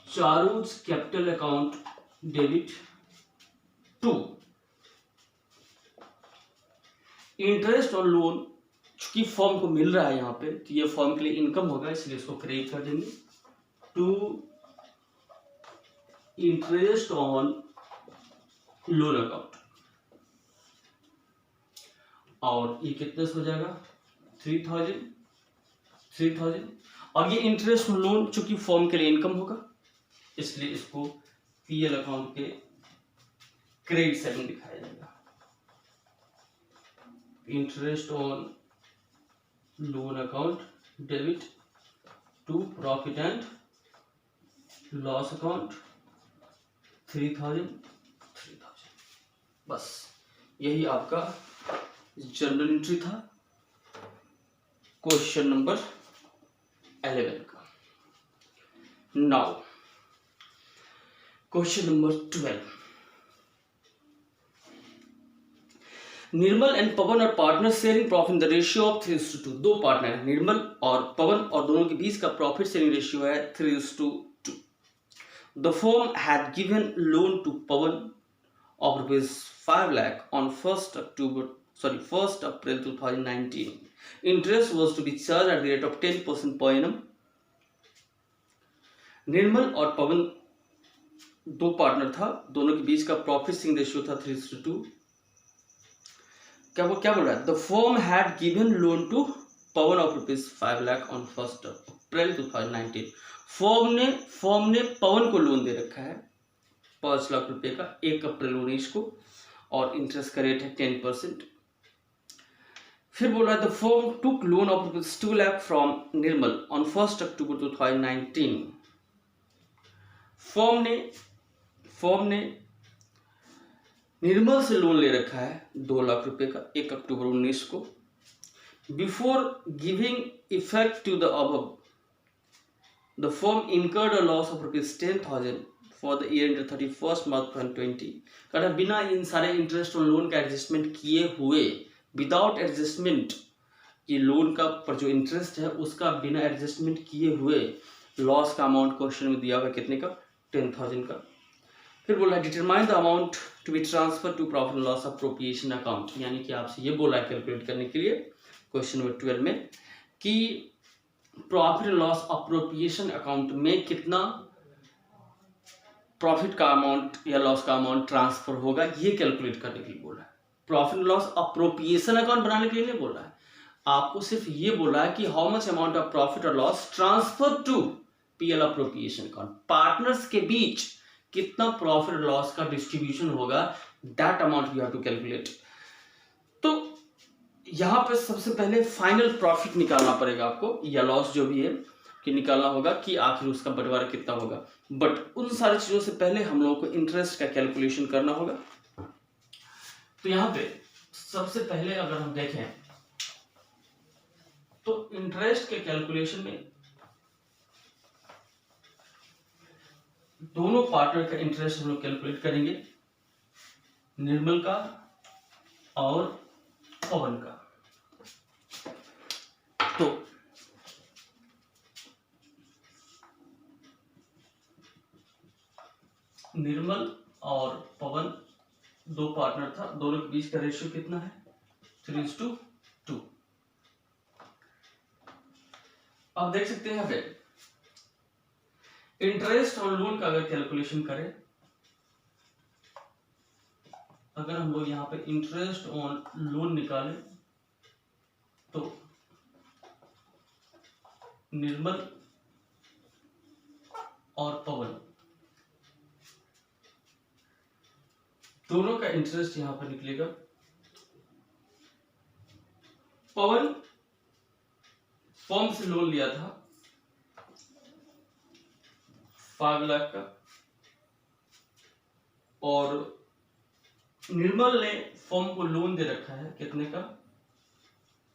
चारों capital account debit to interest और लोन, चूंकि फर्म को मिल रहा है यहाँ पे तो ये फर्म के लिए इनकम होगा इसलिए इसको क्रेडिट कर देंगे to interest on loan account. और ये कितने से हो जाएगा 3,000 और ये इंटरेस्ट ऑन लोन चूंकि फर्म के लिए इनकम होगा इसलिए इसको पीएल अकाउंट के क्रेडिट साइड में दिखाया जाएगा। Interest on loan account debit to profit and loss account 3,000। बस यही आपका जनरल एंट्री था क्वेश्चन नंबर 11 का। Now question number 12। Nirmal and Pawan और partner sharing profit in the ratio of 3:2। दो पार्टनर है निर्मल और पवन और दोनों के बीच का प्रॉफिट शेयरिंग रेशियो है 3:2। The firm had given loan to Pawan of rupees 5 lakh on 1st April 2019. Interest was to be charged at the rate of 10% per annum. निर्मल और पवन दो पार्टनर था, दोनों के बीच का प्रॉफिट शेयरिंग रेशियो था 3:2। क्या बोल रहा है? The firm had given loan to Pawan of rupees 5 lakh on 1st April 2019। Firm ने पवन को लोन दे रखा है 5 लाख रुपए का 1 अप्रैल 19 को और इंटरेस्ट का रेट है 10%। फिर बोल रहा है the firm took loan of 2 lakh from Nirmal on 1st October 2019। Firm ने निर्मल से लोन ले रखा है 2 लाख रुपए का 1 अक्टूबर 19 को। Before giving effect to the above the firm incurred a loss of ₹10,000 for the year end 31st March 2020। कहता बिना इन सारे इंटरेस्ट और लोन का एडजस्टमेंट किए हुए, विदाउट एडजस्टमेंट, ये लोन का पर जो इंटरेस्ट है उसका बिना एडजस्टमेंट किए हुए लॉस का अमाउंट क्वेश्चन में दिया हुआ कितने का 10,000 का। फिर बोला determine the amount to be transfer to profit and loss appropriation account, यानी कि आपसे ये बोला है कैलकुलेट करने के लिए क्वेश्चन नंबर 12 में कि profit and loss appropriation account में कितना प्रॉफिट का अमाउंट या लॉस का अमाउंट ट्रांसफर होगा, ये कैलकुलेट करने के लिए बोला है। Profit and loss appropriation account बनाने के लिए नहीं बोला है, आपको सिर्फ ये बोला है कि how much amount of profit और loss transfer to PL appropriation account, partners के बीच कितना प्रॉफिट और लॉस का डिस्ट्रीब्यूशन होगा, that amount you have to calculate. तो यहां पर सबसे पहले फाइनल प्रॉफिट निकालना पड़ेगा आपको या लॉस जो भी है कि निकालना होगा कि आखिर उसका बंटवारा कितना होगा। बट उन सारी चीजों से पहले हम लोगों को इंटरेस्ट का कैलकुलेशन करना होगा। तो यहां पे सबसे पहले अगर हम देखें तो इंटरेस्ट के कैलकुलेशन में दोनों पार्टनर का इंटरेस्ट हम लोग कैलकुलेट करेंगे, निर्मल का और पवन का। तो निर्मल और पवन दो पार्टनर था, दोनों के बीच का रेशियो कितना है 3:2। आप देख सकते हैं यहाँ पे इंटरेस्ट ऑन लोन का अगर कैलकुलेशन करें, अगर हम लोग यहाँ पे इंटरेस्ट ऑन लोन निकालें तो निर्मल और पवन दोनों का इंटरेस्ट यहां पर निकलेगा। पवन फर्म से लोन लिया था 5 लाख का, और निर्मल ने फर्म को लोन दे रखा है कितने का,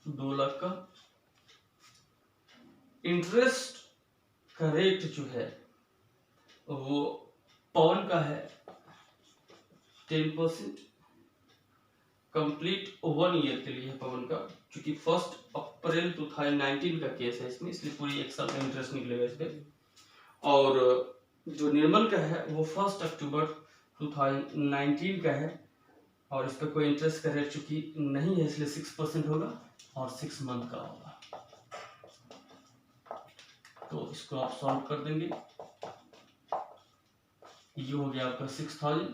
2 लाख का। इंटरेस्ट का रेट जो है वो पवन का है 10%, कंप्लीट 1 ईयर के लिए है पवन का, क्योंकि 1 अप्रैल 2019 का केस है इसमें, इसलिए पूरी 1 साल का इंटरेस्ट निकलेगा इस पे। और जो निर्मल का है वो 1 अक्टूबर 2019 का है, और इस पर कोई इंटरेस्ट का रेट चूंकि नहीं है इसलिए 6% होगा और 6 मंथ का होगा। तो इसको आप सॉल्व कर देंगे, ये हो गया आपका 6000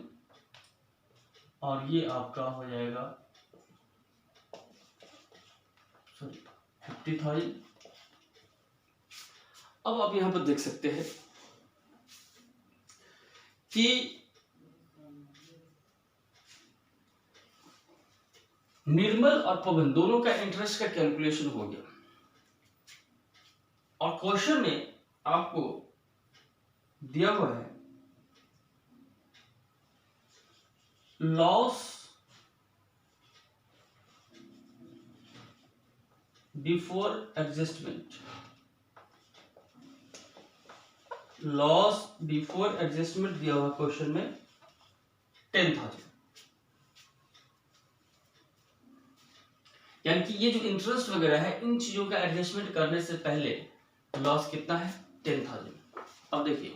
और ये आपका हो जाएगा 50,000। अब आप यहां पर देख सकते हैं कि निर्मल और पवन दोनों का इंटरेस्ट का कैलकुलेशन हो गया, और क्वेश्चन में आपको दिया हुआ है loss before adjustment, loss before adjustment दिया हुआ क्वेश्चन में 10,000। यानी कि ये जो इंटरेस्ट वगैरह है इन चीजों का एडजस्टमेंट करने से पहले लॉस कितना है 10,000। अब देखिए,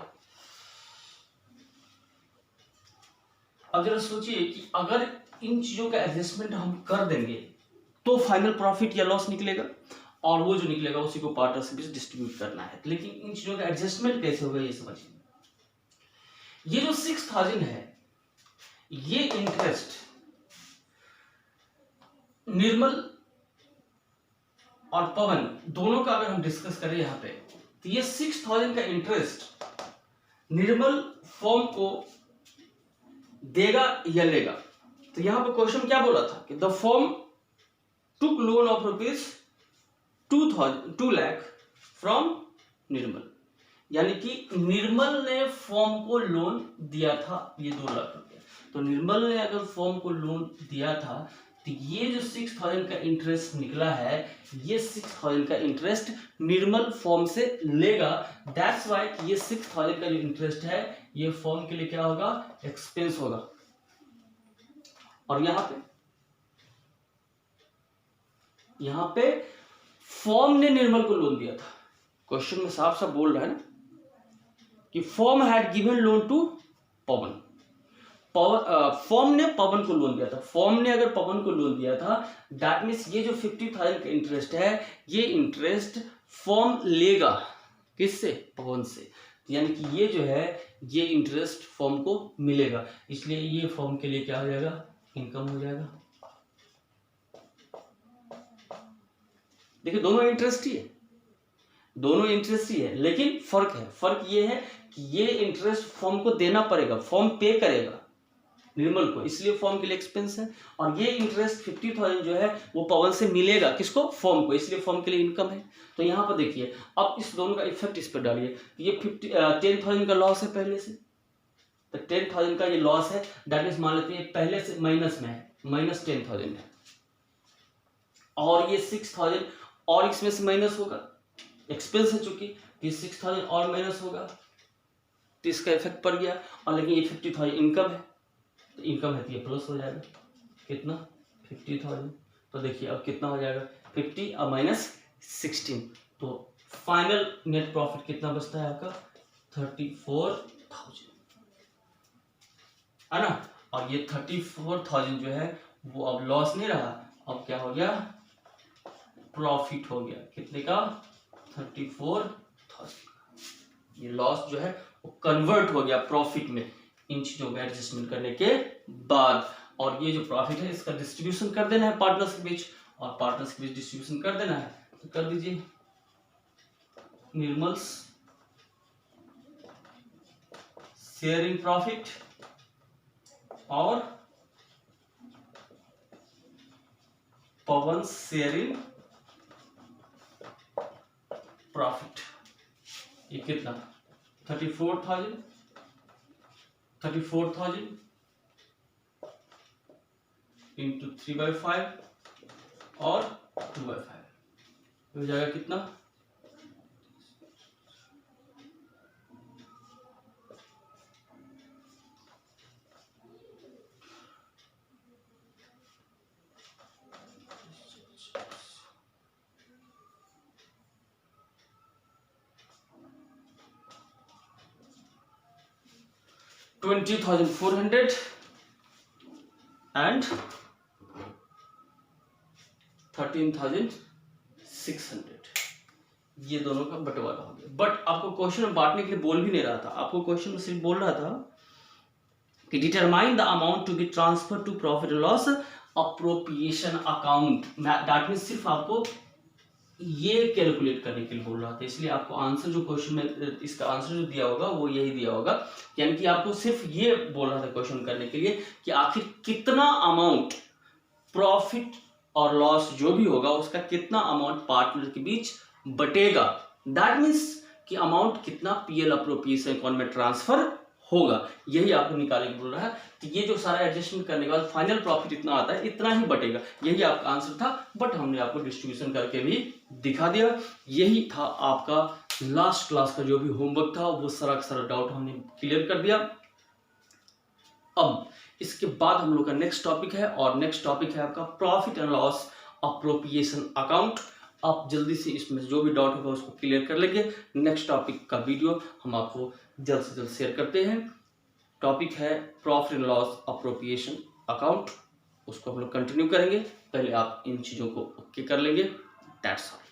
अब जरा सोचिए कि अगर इन चीजों का एडजस्टमेंट हम कर देंगे तो फाइनल प्रॉफिट या लॉस निकलेगा, और वो जो निकलेगा उसी को पार्टनर्स के बीच डिस्ट्रीब्यूट करना है। लेकिन इन चीजों का एडजस्टमेंट कैसे होगा ये समझिए। ये जो 6,000 है ये इंटरेस्ट निर्मल और पवन दोनों का अगर हम डिस्कस करें यहां पे, तो ये 6,000 का इंटरेस्ट निर्मल फर्म को देगा या लेगा। तो यहां पर क्वेश्चन क्या बोला था कि the firm took loan of rupees 2 lakh from Nirmal, यानी कि निर्मल ने फर्म को लोन दिया था ये 2 लाख रुपया। तो निर्मल ने अगर फर्म को लोन दिया था तो ये जो 6,000 का इंटरेस्ट निकला है ये 6,000 का इंटरेस्ट निर्मल फर्म से लेगा। दैट्स वाई ये 6,000 का जो इंटरेस्ट है ये फर्म के लिए क्या होगा, एक्सपेंस होगा। और यहां पे फर्म ने निर्मल को लोन दिया था, क्वेश्चन में साफ साफ बोल रहा है ना कि firm had given loan to Pawan, firm ने पवन को लोन दिया था। फर्म ने अगर पवन को लोन दिया था दैट मीन्स ये जो 50,000 का इंटरेस्ट है ये इंटरेस्ट फर्म लेगा किससे, पवन से। यानी कि ये जो है ये इंटरेस्ट फर्म को मिलेगा, इसलिए ये फर्म के लिए क्या हो जाएगा, इनकम हो जाएगा। देखिए दोनों इंटरेस्ट ही है, दोनों इंटरेस्ट ही है, लेकिन फर्क ये है कि ये इंटरेस्ट फर्म को देना पड़ेगा, फर्म पे करेगा निर्मल को, इसलिए फर्म के लिए एक्सपेंस है। और ये इंटरेस्ट 50,000 जो है वो पवन से मिलेगा किसको, फर्म को, इसलिए फर्म के लिए इनकम है। तो यहां पर देखिए अब इस दोनों का इफेक्ट इस पर डालिए। ये 10,000 का लॉस है पहले से, तो 10,000 का ये लॉस है, दैट मीन्स मान लेते हैं पहले से माइनस में है, माइनस 10,000 है, और ये 6,000 और इसमें से माइनस होगा, एक्सपेंस है चूंकि, ये 6,000 और माइनस होगा तो इसका इफेक्ट पड़ गया। और लेकिन ये 50,000 इनकम है, तो इनकम है तो ये प्लस हो जाएगा, कितना 50,000। तो देखिए अब कितना हो जाएगा 50 और माइनस 16, तो फाइनल नेट प्रॉफिट कितना बचता है आपका 34,000, है ना। और ये 34,000 जो है वो अब लॉस नहीं रहा, अब क्या हो गया, प्रॉफिट हो गया, कितने का 34,000। ये लॉस जो है वो कन्वर्ट हो गया प्रॉफिट में इन चीजों का एडजस्टमेंट करने के बाद। और ये जो प्रॉफिट है इसका डिस्ट्रीब्यूशन कर देना है पार्टनर्स के बीच, और पार्टनर्स के बीच डिस्ट्रीब्यूशन कर देना है तो कर दीजिए। निर्मल्स शेयरिंग प्रॉफिट और पवन शेयरिंग प्रॉफिट। ये कितना 34,000 इंटू 3/5 और 2/5 हो जाएगा कितना 20,400 and 13,600। ये दोनों का बंटवारा हो गया। बट आपको क्वेश्चन में बांटने के लिए बोल भी नहीं रहा था, आपको क्वेश्चन में सिर्फ बोल रहा था कि determine the amount to be transfer to profit and loss appropriation account. That means सिर्फ आपको ये कैलकुलेट करने के लिए बोल रहा था, इसलिए आपको आंसर जो क्वेश्चन में इसका आंसर जो दिया होगा वो यही दिया होगा। यानी कि आपको सिर्फ ये बोल रहा था क्वेश्चन करने के लिए कि आखिर कितना अमाउंट प्रॉफिट और लॉस जो भी होगा उसका कितना अमाउंट पार्टनर के बीच बटेगा। दैट मीन्स कि अमाउंट कितना पीएल अप्रोप्रिएशन अकाउंट में ट्रांसफर होगा, यही आपको निकालने को बोल रहा है। तो ये जो सारा एडजस्टमेंट करने के बाद फाइनल प्रॉफिट इतना आता है, इतना ही बटेगा, यही आपका आंसर था। बट हमने आपको डिस्ट्रीब्यूशन करके भी दिखा दिया। यही था आपका लास्ट क्लास का जो भी होमवर्क था, वो सारा डाउट हमने क्लियर कर दिया। अब इसके बाद हम लोग का नेक्स्ट टॉपिक है, और नेक्स्ट टॉपिक है आपका profit and loss appropriation account. आप जल्दी से इसमें जो भी डाउट होगा उसको क्लियर कर लेंगे। नेक्स्ट टॉपिक का वीडियो हम आपको जल्द से जल्द शेयर करते हैं। टॉपिक है profit and loss appropriation account, उसको हम लोग कंटिन्यू करेंगे। पहले आप इन चीज़ों को ओके कर लेंगे। That's all.